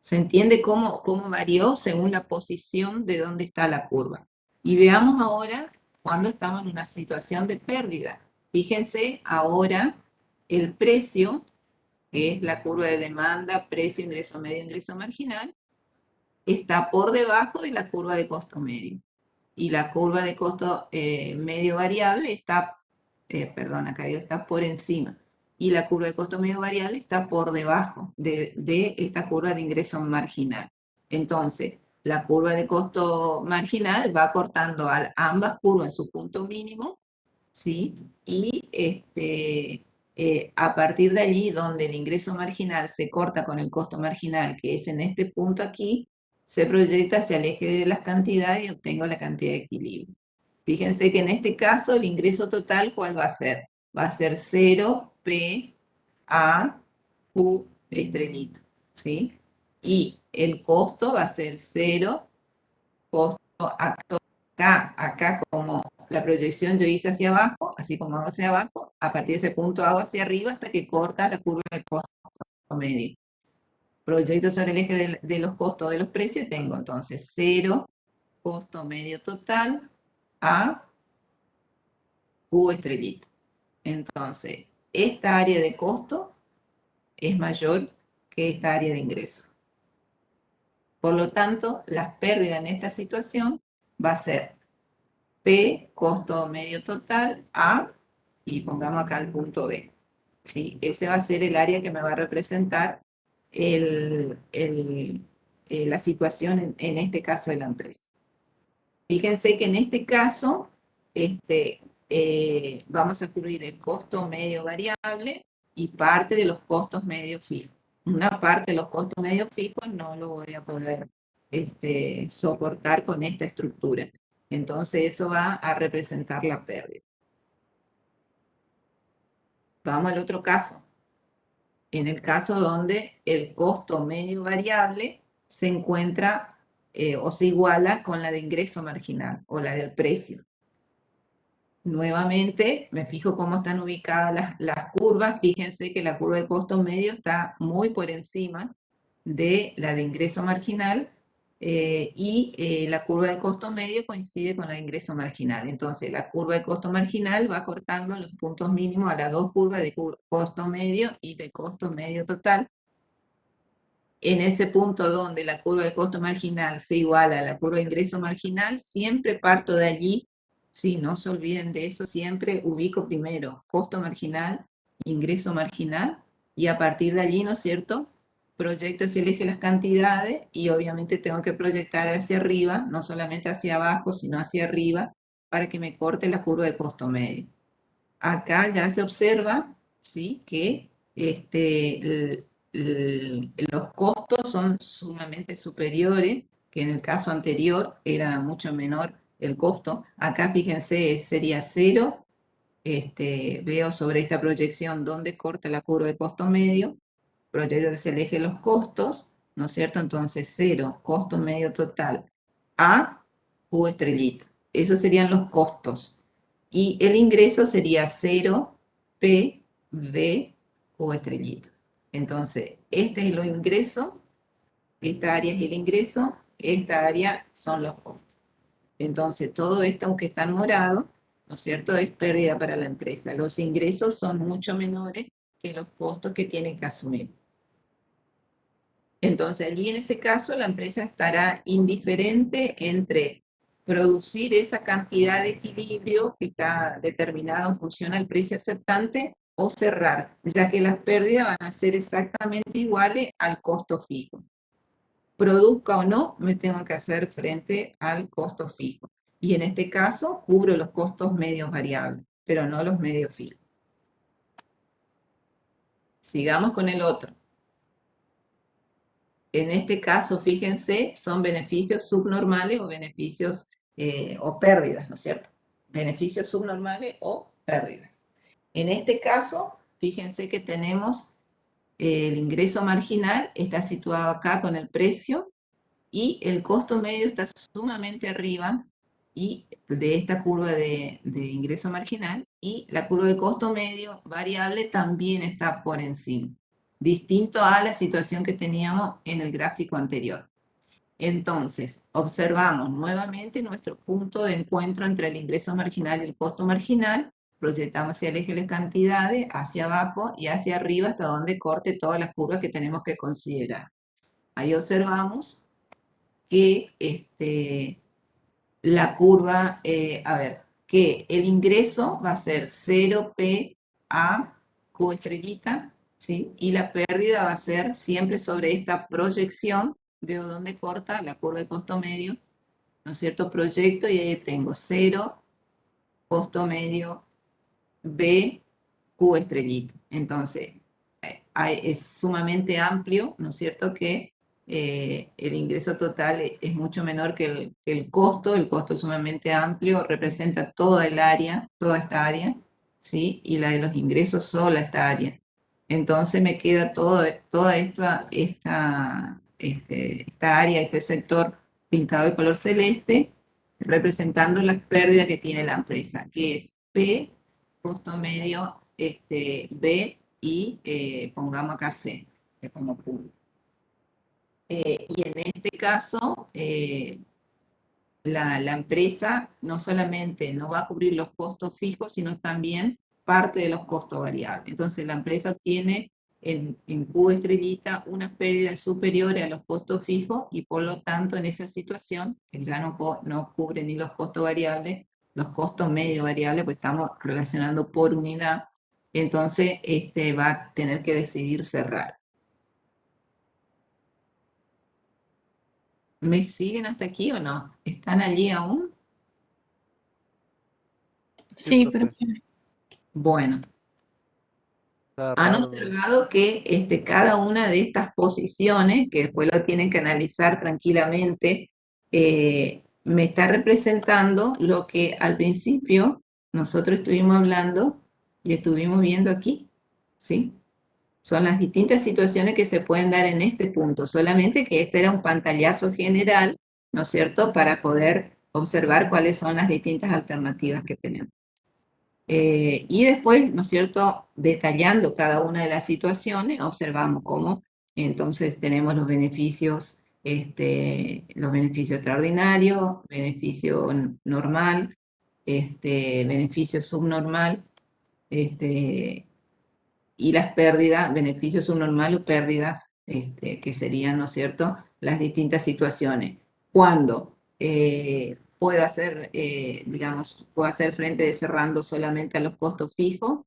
¿Se entiende cómo varió según la posición de dónde está la curva? Y veamos ahora cuando estamos en una situación de pérdida. Fíjense ahora el precio, que es la curva de demanda, precio, ingreso medio, ingreso marginal, está por debajo de la curva de costo medio. Y la curva de costo medio variable está, perdón, acá está por encima. Y la curva de costo medio variable está por debajo de esta curva de ingreso marginal. Entonces, la curva de costo marginal va cortando a ambas curvas en su punto mínimo, ¿sí? Y a partir de allí, donde el ingreso marginal se corta con el costo marginal, que es en este punto aquí, se proyecta hacia el eje de las cantidades y obtengo la cantidad de equilibrio. Fíjense que en este caso el ingreso total, ¿cuál va a ser? Va a ser 0, P, A, Q, estrellita, ¿sí? Y el costo va a ser 0, costo acá como la proyección yo hice hacia abajo, así como hago hacia abajo, a partir de ese punto hago hacia arriba hasta que corta la curva de costo medio. Proyecto sobre el eje de los costos de los precios, tengo entonces 0, costo medio total, a Q estrellita. Entonces, esta área de costo es mayor que esta área de ingreso. Por lo tanto, las pérdidas en esta situación va a ser P, costo medio total, A, y pongamos acá el punto B. ¿Sí? Ese va a ser el área que me va a representar la situación en este caso de la empresa. Fíjense que en este caso vamos a incluir el costo medio variable y parte de los costos medio fijos. Una parte de los costos medio fijos no lo voy a poder soportar con esta estructura. Entonces eso va a representar la pérdida. Vamos al otro caso. En el caso donde el costo medio variable se encuentra o se iguala con la de ingreso marginal o la del precio. Nuevamente, me fijo cómo están ubicadas las curvas. Fíjense que la curva de costo medio está muy por encima de la de ingreso marginal la curva de costo medio coincide con la de ingreso marginal. Entonces, la curva de costo marginal va cortando los puntos mínimos a las dos curvas de costo medio y de costo medio total. En ese punto donde la curva de costo marginal se iguala a la curva de ingreso marginal, siempre parto de allí, ¿sí? No se olviden de eso, siempre ubico primero costo marginal, ingreso marginal, y a partir de allí, ¿no es cierto?, proyecto hacia el eje las cantidades y obviamente tengo que proyectar hacia arriba, no solamente hacia abajo, sino hacia arriba, para que me corte la curva de costo medio. Acá ya se observa, ¿sí?, que los costos son sumamente superiores, que en el caso anterior era mucho menor el costo. Acá fíjense, sería 0. Veo sobre esta proyección dónde corta la curva de costo medio, proyecto hacia el eje de los costos, ¿no es cierto? Entonces 0, costo medio total, A, Q estrellita. Esos serían los costos. Y el ingreso sería 0, P, V, Q estrellita. Entonces, este es el ingreso, esta área es el ingreso, esta área son los costos. Entonces, todo esto, aunque está en morado, ¿no es cierto?, es pérdida para la empresa. Los ingresos son mucho menores que los costos que tienen que asumir. Entonces, allí en ese caso, la empresa estará indiferente entre producir esa cantidad de equilibrio que está determinado en función al precio aceptante o cerrar, ya que las pérdidas van a ser exactamente iguales al costo fijo. Produzca o no, me tengo que hacer frente al costo fijo. Y en este caso, cubro los costos medios variables, pero no los medios fijos. Sigamos con el otro. En este caso, fíjense, son beneficios subnormales o beneficios o pérdidas, ¿no es cierto? Beneficios subnormales o pérdidas. En este caso, fíjense que tenemos el ingreso marginal, está situado acá con el precio, y el costo medio está sumamente arriba y de esta curva de ingreso marginal, y la curva de costo medio variable también está por encima, distinto a la situación que teníamos en el gráfico anterior. Entonces, observamos nuevamente nuestro punto de encuentro entre el ingreso marginal y el costo marginal, proyectamos hacia el eje de cantidades, hacia abajo y hacia arriba hasta donde corte todas las curvas que tenemos que considerar. Ahí observamos que la curva, que el ingreso va a ser 0P a Q estrellita, ¿sí? Y la pérdida va a ser siempre sobre esta proyección, veo dónde corta la curva de costo medio, ¿no es cierto? Proyecto y ahí tengo 0, costo medio, B, Q estrellita. Entonces, es sumamente amplio, ¿no es cierto?, que el ingreso total es mucho menor que el costo es sumamente amplio, representa toda el área, toda esta área, ¿sí? Y la de los ingresos sola esta área. Entonces me queda toda esta área, este sector pintado de color celeste, representando las pérdidas que tiene la empresa, que es P, costo medio, B, y pongamos acá C, como punto. Y en este caso, la empresa no solamente no va a cubrir los costos fijos, sino también parte de los costos variables. Entonces la empresa obtiene en Q estrellita unas pérdidas superiores a los costos fijos y por lo tanto en esa situación, que ya no cubre ni los costos variables, los costos medio variables, pues estamos relacionando por unidad, entonces va a tener que decidir cerrar. ¿Me siguen hasta aquí o no? ¿Están allí aún? Sí, profe. profe. Bueno, Está han raro. observado que cada una de estas posiciones, que después lo tienen que analizar tranquilamente, me está representando lo que al principio nosotros estuvimos hablando y estuvimos viendo aquí, ¿sí? Son las distintas situaciones que se pueden dar en este punto, solamente que este era un pantallazo general, ¿no es cierto?, para poder observar cuáles son las distintas alternativas que tenemos. Y después, ¿no es cierto?, detallando cada una de las situaciones, observamos cómo entonces tenemos los beneficios los beneficios extraordinarios, beneficio normal, beneficio subnormal, y las pérdidas, beneficios subnormal o pérdidas, que serían, ¿no es cierto?, las distintas situaciones. Cuando puedo hacer, digamos, puedo hacer frente cerrando solamente a los costos fijos,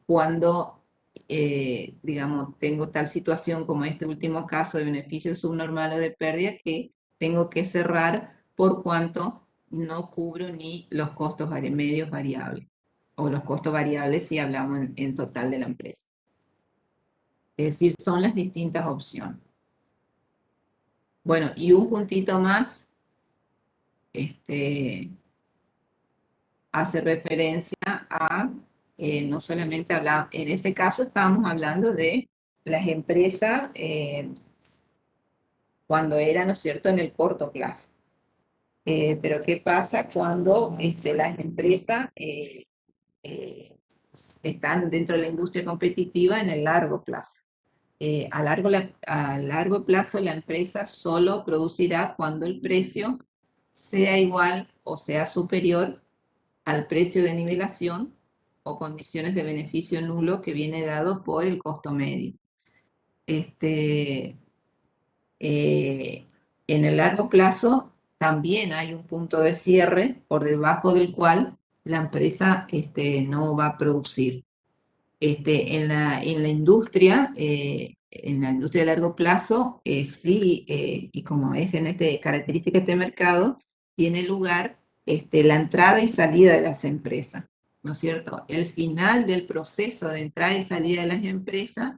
cuando, digamos, tengo tal situación como este último caso de beneficio subnormal o de pérdida, que tengo que cerrar por cuanto no cubro ni los costos medios variables o los costos variables si hablamos en total de la empresa. Es decir, son las distintas opciones. Bueno, y un puntito más, hace referencia a, no solamente hablar, en ese caso estábamos hablando de las empresas cuando eran, ¿no es cierto?, en el corto plazo. Pero ¿qué pasa cuando las empresas están dentro de la industria competitiva en el largo plazo? A largo plazo la empresa solo producirá cuando el precio sea igual o sea superior al precio de nivelación o condiciones de beneficio nulo que viene dado por el costo medio. En el largo plazo también hay un punto de cierre por debajo del cual la empresa no va a producir. En la industria, de largo plazo, sí, y como es en característica de este mercado, tiene lugar la entrada y salida de las empresas, ¿no es cierto? El final del proceso de entrada y salida de las empresas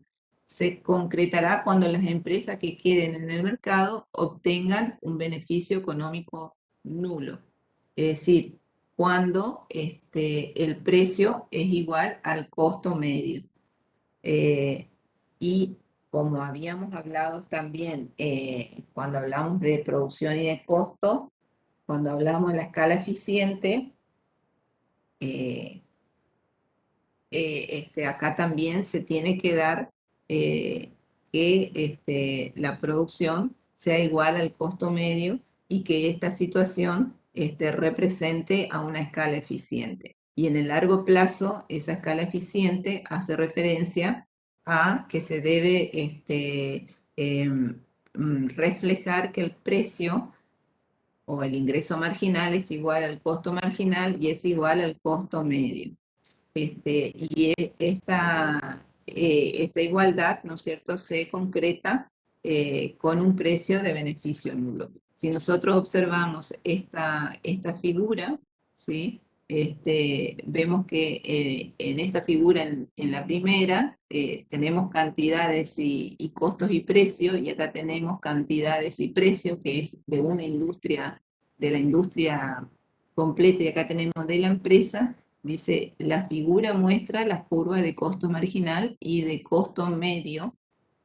se concretará cuando las empresas que queden en el mercado obtengan un beneficio económico nulo. Es decir, cuando el precio es igual al costo medio. Y como habíamos hablado también cuando hablamos de producción y de costo, cuando hablamos de la escala eficiente, acá también se tiene que dar que la producción sea igual al costo medio y que esta situación represente a una escala eficiente. Y en el largo plazo, esa escala eficiente hace referencia a que se debe reflejar que el precio o el ingreso marginal es igual al costo marginal y es igual al costo medio. Y esta igualdad, ¿no es cierto?, se concreta con un precio de beneficio nulo. Si nosotros observamos esta figura, ¿sí?, vemos que en esta figura, en la primera, tenemos cantidades y costos y precios, y acá tenemos cantidades y precios, que es de una industria, de la industria completa, y acá tenemos de la empresa. Dice, la figura muestra las curvas de costo marginal y de costo medio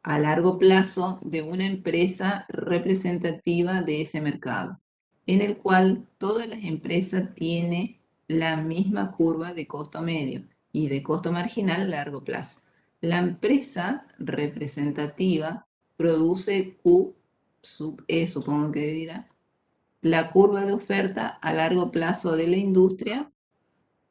a largo plazo de una empresa representativa de ese mercado, en el cual todas las empresas tienen la misma curva de costo medio y de costo marginal a largo plazo. La empresa representativa produce Q sub E, supongo que dirá, la curva de oferta a largo plazo de la industria,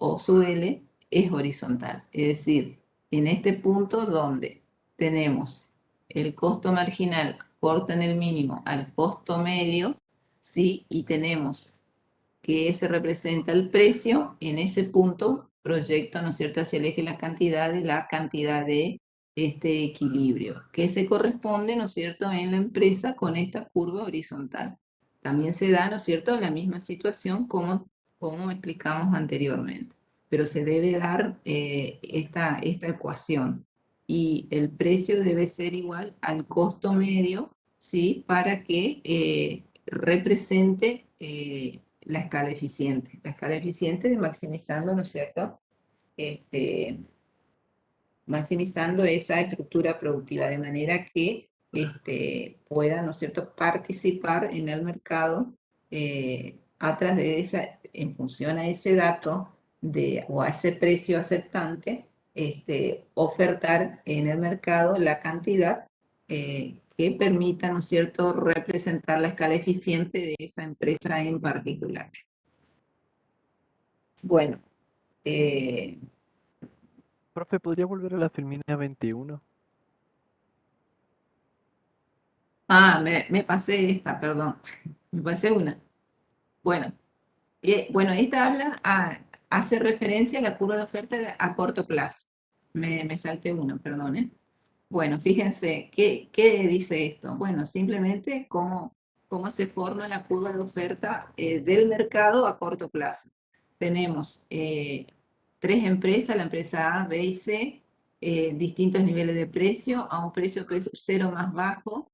o su L, es horizontal. Es decir, en este punto donde tenemos el costo marginal corta en el mínimo al costo medio, ¿sí?, y tenemos que ese representa el precio, en ese punto proyecto, ¿no es cierto?, hacia el eje la cantidad de este equilibrio, que se corresponde, ¿no es cierto?, en la empresa con esta curva horizontal. También se da, ¿no es cierto?, la misma situación como explicamos anteriormente, pero se debe dar esta ecuación, y el precio debe ser igual al costo medio, ¿sí?, para que represente la escala eficiente de maximizando, ¿no es cierto?, maximizando esa estructura productiva, de manera que pueda, ¿no es cierto?, participar en el mercado a través de esa, en función a ese dato o a ese precio aceptante, ofertar en el mercado la cantidad que permita, ¿no es cierto?, representar la escala eficiente de esa empresa en particular. Bueno, Profe, ¿podría volver a la filmina 21? me pasé esta, perdón, me pasé una. Bueno, bueno, esta hace referencia a la curva de oferta a corto plazo. Me salté uno, perdón, ¿eh? Bueno, fíjense, ¿qué dice esto? Bueno, simplemente cómo se forma la curva de oferta del mercado a corto plazo. Tenemos tres empresas, la empresa A, B y C, distintos niveles de precio, a un precio cero más bajo,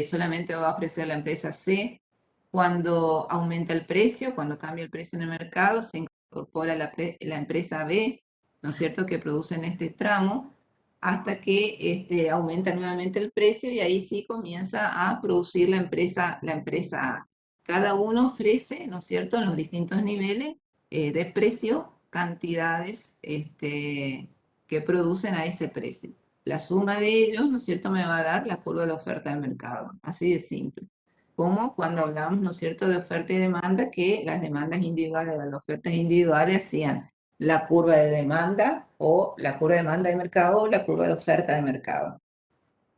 solamente va a ofrecer la empresa C. Cuando aumenta el precio, cuando cambia el precio en el mercado, se incorpora la empresa B, ¿no es cierto?, que produce en este tramo, hasta que aumenta nuevamente el precio y ahí sí comienza a producir la empresa A. Cada uno ofrece, ¿no es cierto?, en los distintos niveles de precio, cantidades que producen a ese precio. La suma de ellos, ¿no es cierto?, me va a dar la curva de la oferta del mercado, así de simple. Como cuando hablamos, ¿no es cierto?, de oferta y demanda, que las demandas individuales, las ofertas individuales hacían la curva de demanda o la curva de demanda de mercado o la curva de oferta de mercado.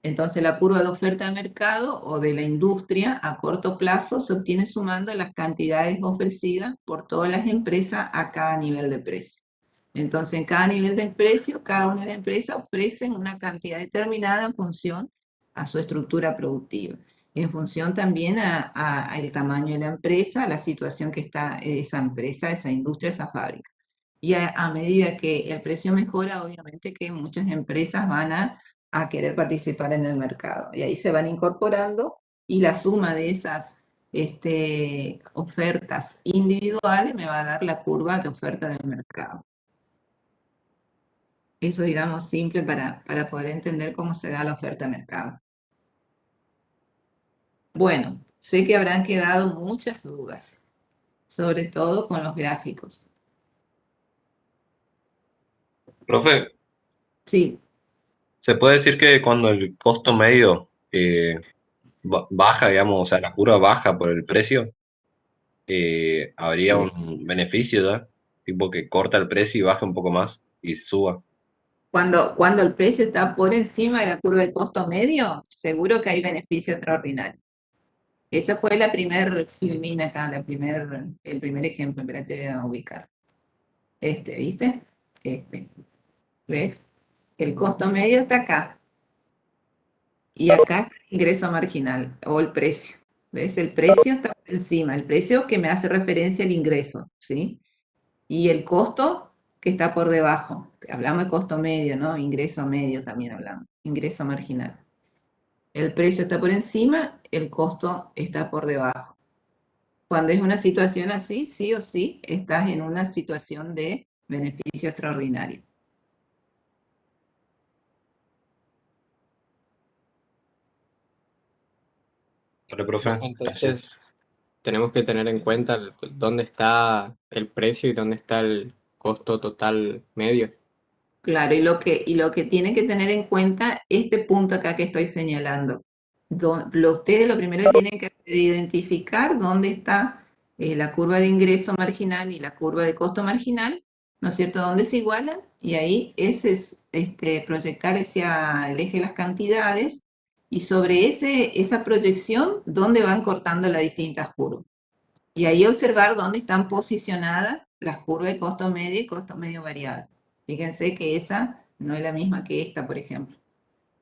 Entonces, la curva de oferta de mercado o de la industria a corto plazo se obtiene sumando las cantidades ofrecidas por todas las empresas a cada nivel de precio. Entonces, en cada nivel de precio, cada una de las empresas ofrecen una cantidad determinada en función a su estructura productiva, en función también al tamaño de la empresa, a la situación que está esa empresa, esa industria, esa fábrica. Y a medida que el precio mejora, obviamente que muchas empresas van a querer participar en el mercado. Y ahí se van incorporando y la suma de esas ofertas individuales me va a dar la curva de oferta del mercado. Eso, digamos, simple para poder entender cómo se da la oferta de mercado. Bueno, sé que habrán quedado muchas dudas, sobre todo con los gráficos. Profe, Sí, ¿se puede decir que cuando el costo medio baja, digamos, o sea, la curva baja por el precio, habría un beneficio, ¿ya? Tipo que corta el precio y baja un poco más y suba. cuando el precio está por encima de la curva de costo medio, seguro que hay beneficio extraordinario. Esa fue la primer filmina acá, el primer ejemplo, espera, te voy a ubicar. ¿Viste? ¿Ves? El costo medio está acá. Y acá está el ingreso marginal o el precio. ¿Ves? El precio está por encima, el precio que me hace referencia al ingreso, ¿sí? Y el costo que está por debajo. Hablamos de costo medio, ¿no? Ingreso medio también hablamos, ingreso marginal. El precio está por encima, el costo está por debajo. Cuando es una situación así, sí o sí, estás en una situación de beneficio extraordinario. Vale, profe, Profe, gracias. entonces tenemos que tener en cuenta dónde está el precio y dónde está el costo total medio. Claro, y lo que tienen que tener en cuenta, este punto acá que estoy señalando. Ustedes lo primero que tienen que hacer es identificar dónde está la curva de ingreso marginal y la curva de costo marginal, ¿no es cierto? Dónde se igualan, y ahí ese es proyectar hacia el eje de las cantidades, y sobre esa proyección, dónde van cortando las distintas curvas. Y ahí observar dónde están posicionadas las curvas de costo medio y costo medio variable. Fíjense que esa no es la misma que esta, por ejemplo.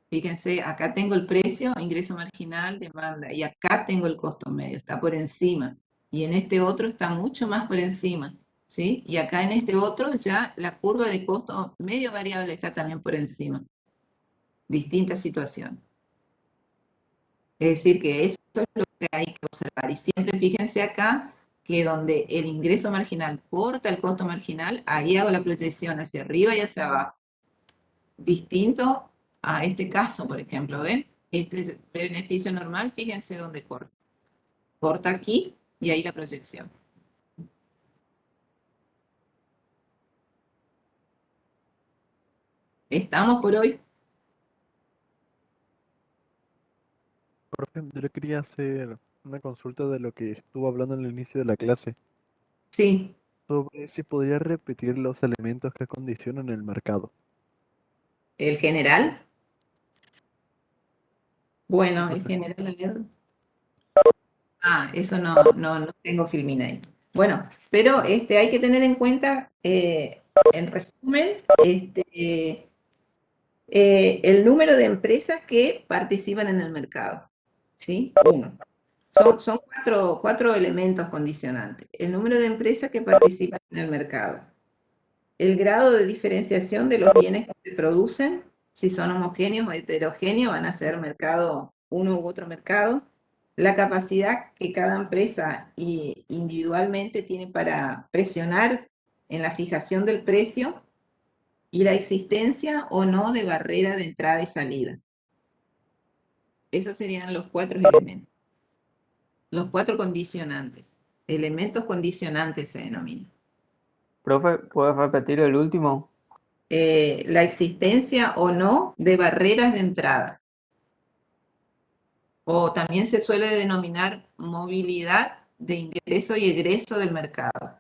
Fíjense, acá tengo el precio, ingreso marginal, demanda, y acá tengo el costo medio, está por encima. Y en este otro está mucho más por encima, ¿sí? Y acá en este otro ya la curva de costo medio variable está también por encima. Distinta situación. Es decir, que eso es lo que hay que observar. Y siempre fíjense acá que donde el ingreso marginal corta el costo marginal, ahí hago la proyección hacia arriba y hacia abajo. Distinto a este caso, por ejemplo, ¿ven? Este beneficio normal, fíjense dónde corta. Corta aquí y ahí la proyección. ¿Estamos por hoy? Profe, yo le quería hacer una consulta de lo que estuvo hablando en el inicio de la clase, Sí, sobre si podría repetir los elementos que condicionan el mercado. el general. Sí, Bueno, el profe. general, a ver. Eso no tengo filmina ahí. Bueno, pero hay que tener en cuenta, en resumen, el número de empresas que participan en el mercado. ¿Sí? Uno. Son cuatro elementos condicionantes. El número de empresas que participan en el mercado. El grado de diferenciación de los bienes que se producen, si son homogéneos o heterogéneos, van a ser mercado, uno u otro mercado. La capacidad que cada empresa individualmente tiene para presionar en la fijación del precio y la existencia o no de barrera de entrada y salida. Esos serían los cuatro elementos, los cuatro condicionantes. Elementos condicionantes se denominan. Profe, ¿puedes repetir el último? La existencia o no de barreras de entrada. O también se suele denominar movilidad de ingreso y egreso del mercado.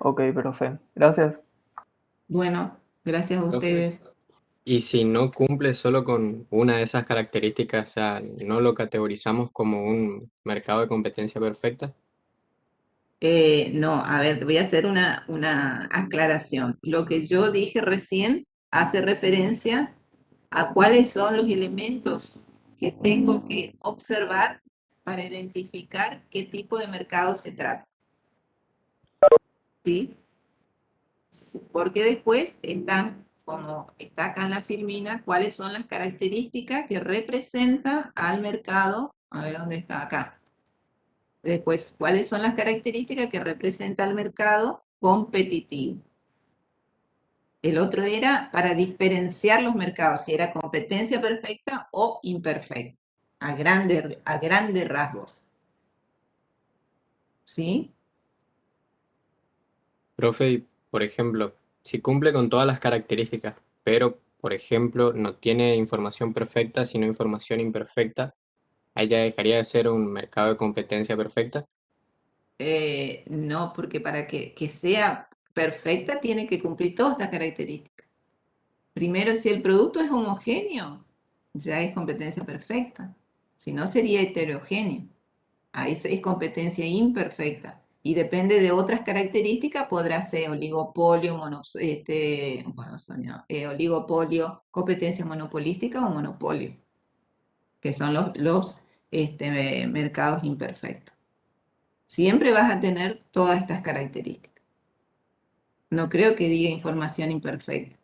Ok, profe. Gracias. Bueno, gracias a Profe, ustedes. y si no cumple solo con una de esas características, o sea, no lo categorizamos como un mercado de competencia perfecta. No, a ver, voy a hacer una aclaración. Lo que yo dije recién hace referencia a cuáles son los elementos que tengo que observar para identificar qué tipo de mercado se trata. ¿Sí? Porque después están, como está acá en la filmina, cuáles son las características que representa al mercado. A ver dónde está acá. Después, cuáles son las características que representa al mercado competitivo. El otro era para diferenciar los mercados, si era competencia perfecta o imperfecta, a grandes rasgos. ¿Sí? Profe, y, por ejemplo, si cumple con todas las características, pero, por ejemplo, no tiene información perfecta, sino información imperfecta, ahí ya dejaría de ser un mercado de competencia perfecta. No, porque para que sea perfecta tiene que cumplir todas estas características. Primero, si el producto es homogéneo, ya es competencia perfecta. Si no, sería heterogéneo. Ahí es competencia imperfecta. Y depende de otras características, podrá ser oligopolio, oligopolio, competencia monopolística o monopolio, que son los mercados imperfectos. Siempre vas a tener todas estas características. No creo que diga información imperfecta,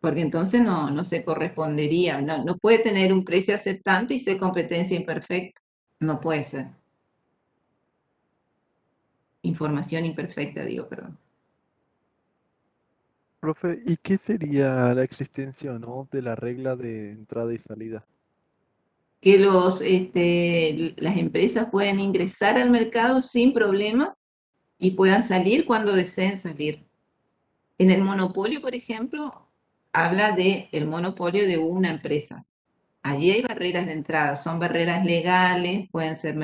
porque entonces no se correspondería. No puede tener un precio aceptante y ser competencia imperfecta. No puede ser. Información imperfecta, digo, perdón. Profe, ¿y qué sería la existencia o no de la regla de entrada y salida? Que las empresas pueden ingresar al mercado sin problema y puedan salir cuando deseen salir. En el monopolio, por ejemplo, habla de el monopolio de una empresa. Allí hay barreras de entrada, son barreras legales, pueden ser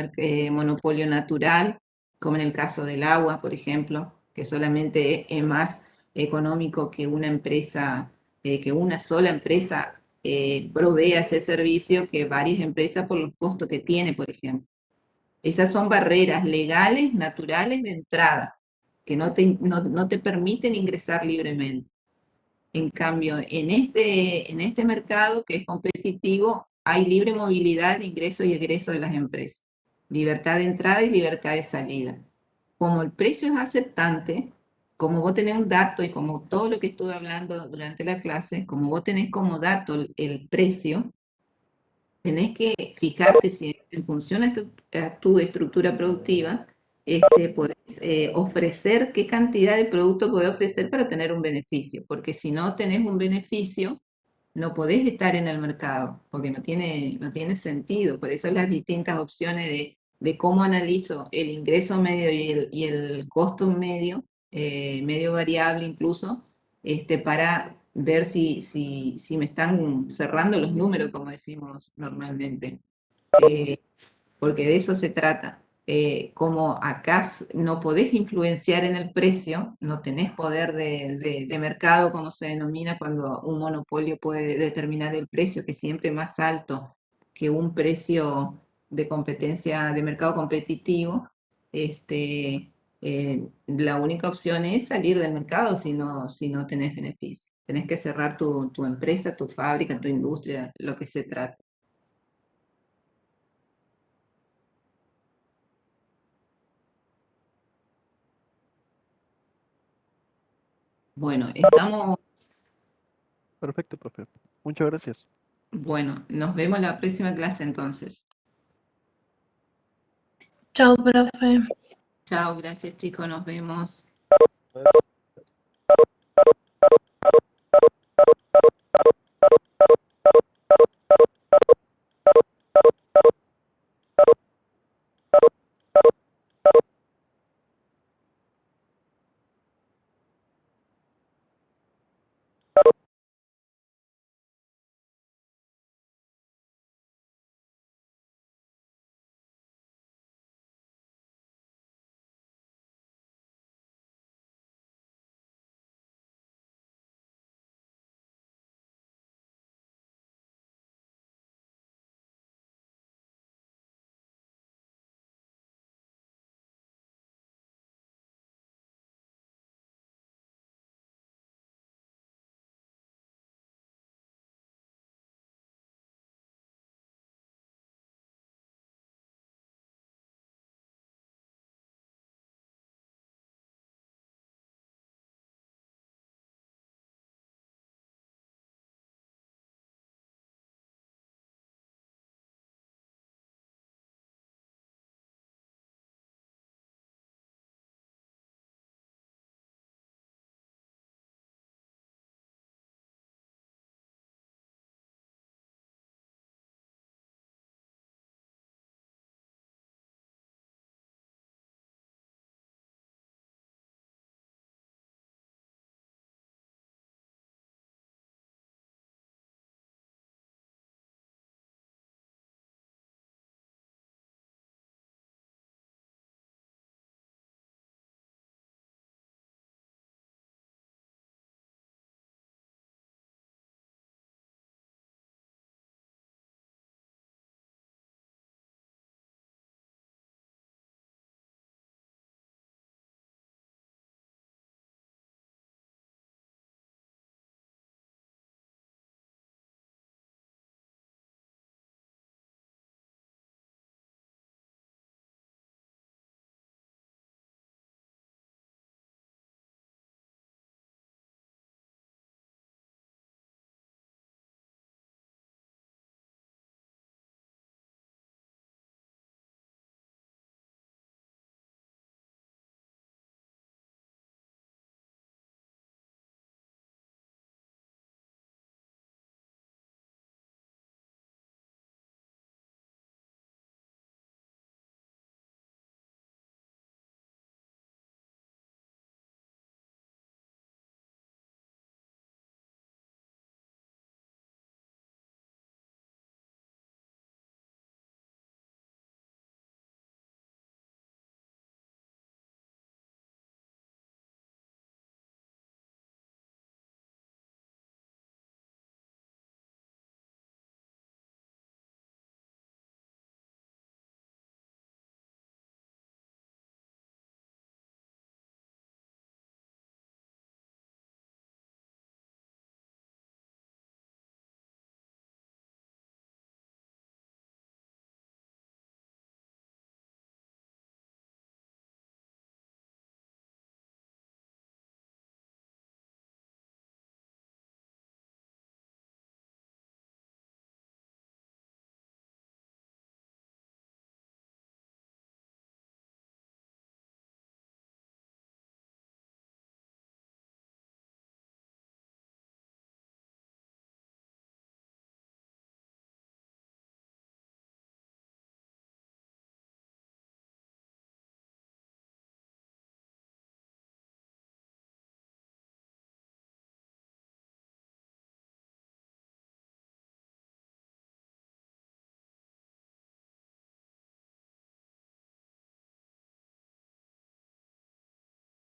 monopolio natural, como en el caso del agua, por ejemplo, que solamente es más económico que una empresa, que una sola empresa provea ese servicio que varias empresas por los costos que tiene, por ejemplo. Esas son barreras legales, naturales de entrada, que no te permiten ingresar libremente. En cambio, en este mercado que es competitivo, hay libre movilidad de ingreso y egreso de las empresas, libertad de entrada y libertad de salida. Como el precio es aceptante, como vos tenés un dato y como todo lo que estuve hablando durante la clase, como vos tenés como dato el precio, tenés que fijarte si en función a tu estructura productiva, podés ofrecer qué cantidad de producto podés ofrecer para tener un beneficio, porque si no tenés un beneficio, no podés estar en el mercado, porque no tiene sentido. Por eso las distintas opciones de cómo analizo el ingreso medio y el costo medio, medio variable incluso, para ver si me están cerrando los números, como decimos normalmente. Porque de eso se trata. Como acá no podés influenciar en el precio, no tenés poder de mercado, como se denomina cuando un monopolio puede determinar el precio, que es siempre más alto que un precio de competencia, de mercado competitivo. La única opción es salir del mercado si no tenés beneficio. Tenés que cerrar tu empresa, tu fábrica, tu industria, lo que se trata. Bueno, estamos, Perfecto, profe. Muchas gracias. bueno, nos vemos la próxima clase entonces. Chao, profe. Chao, gracias chicos, nos vemos.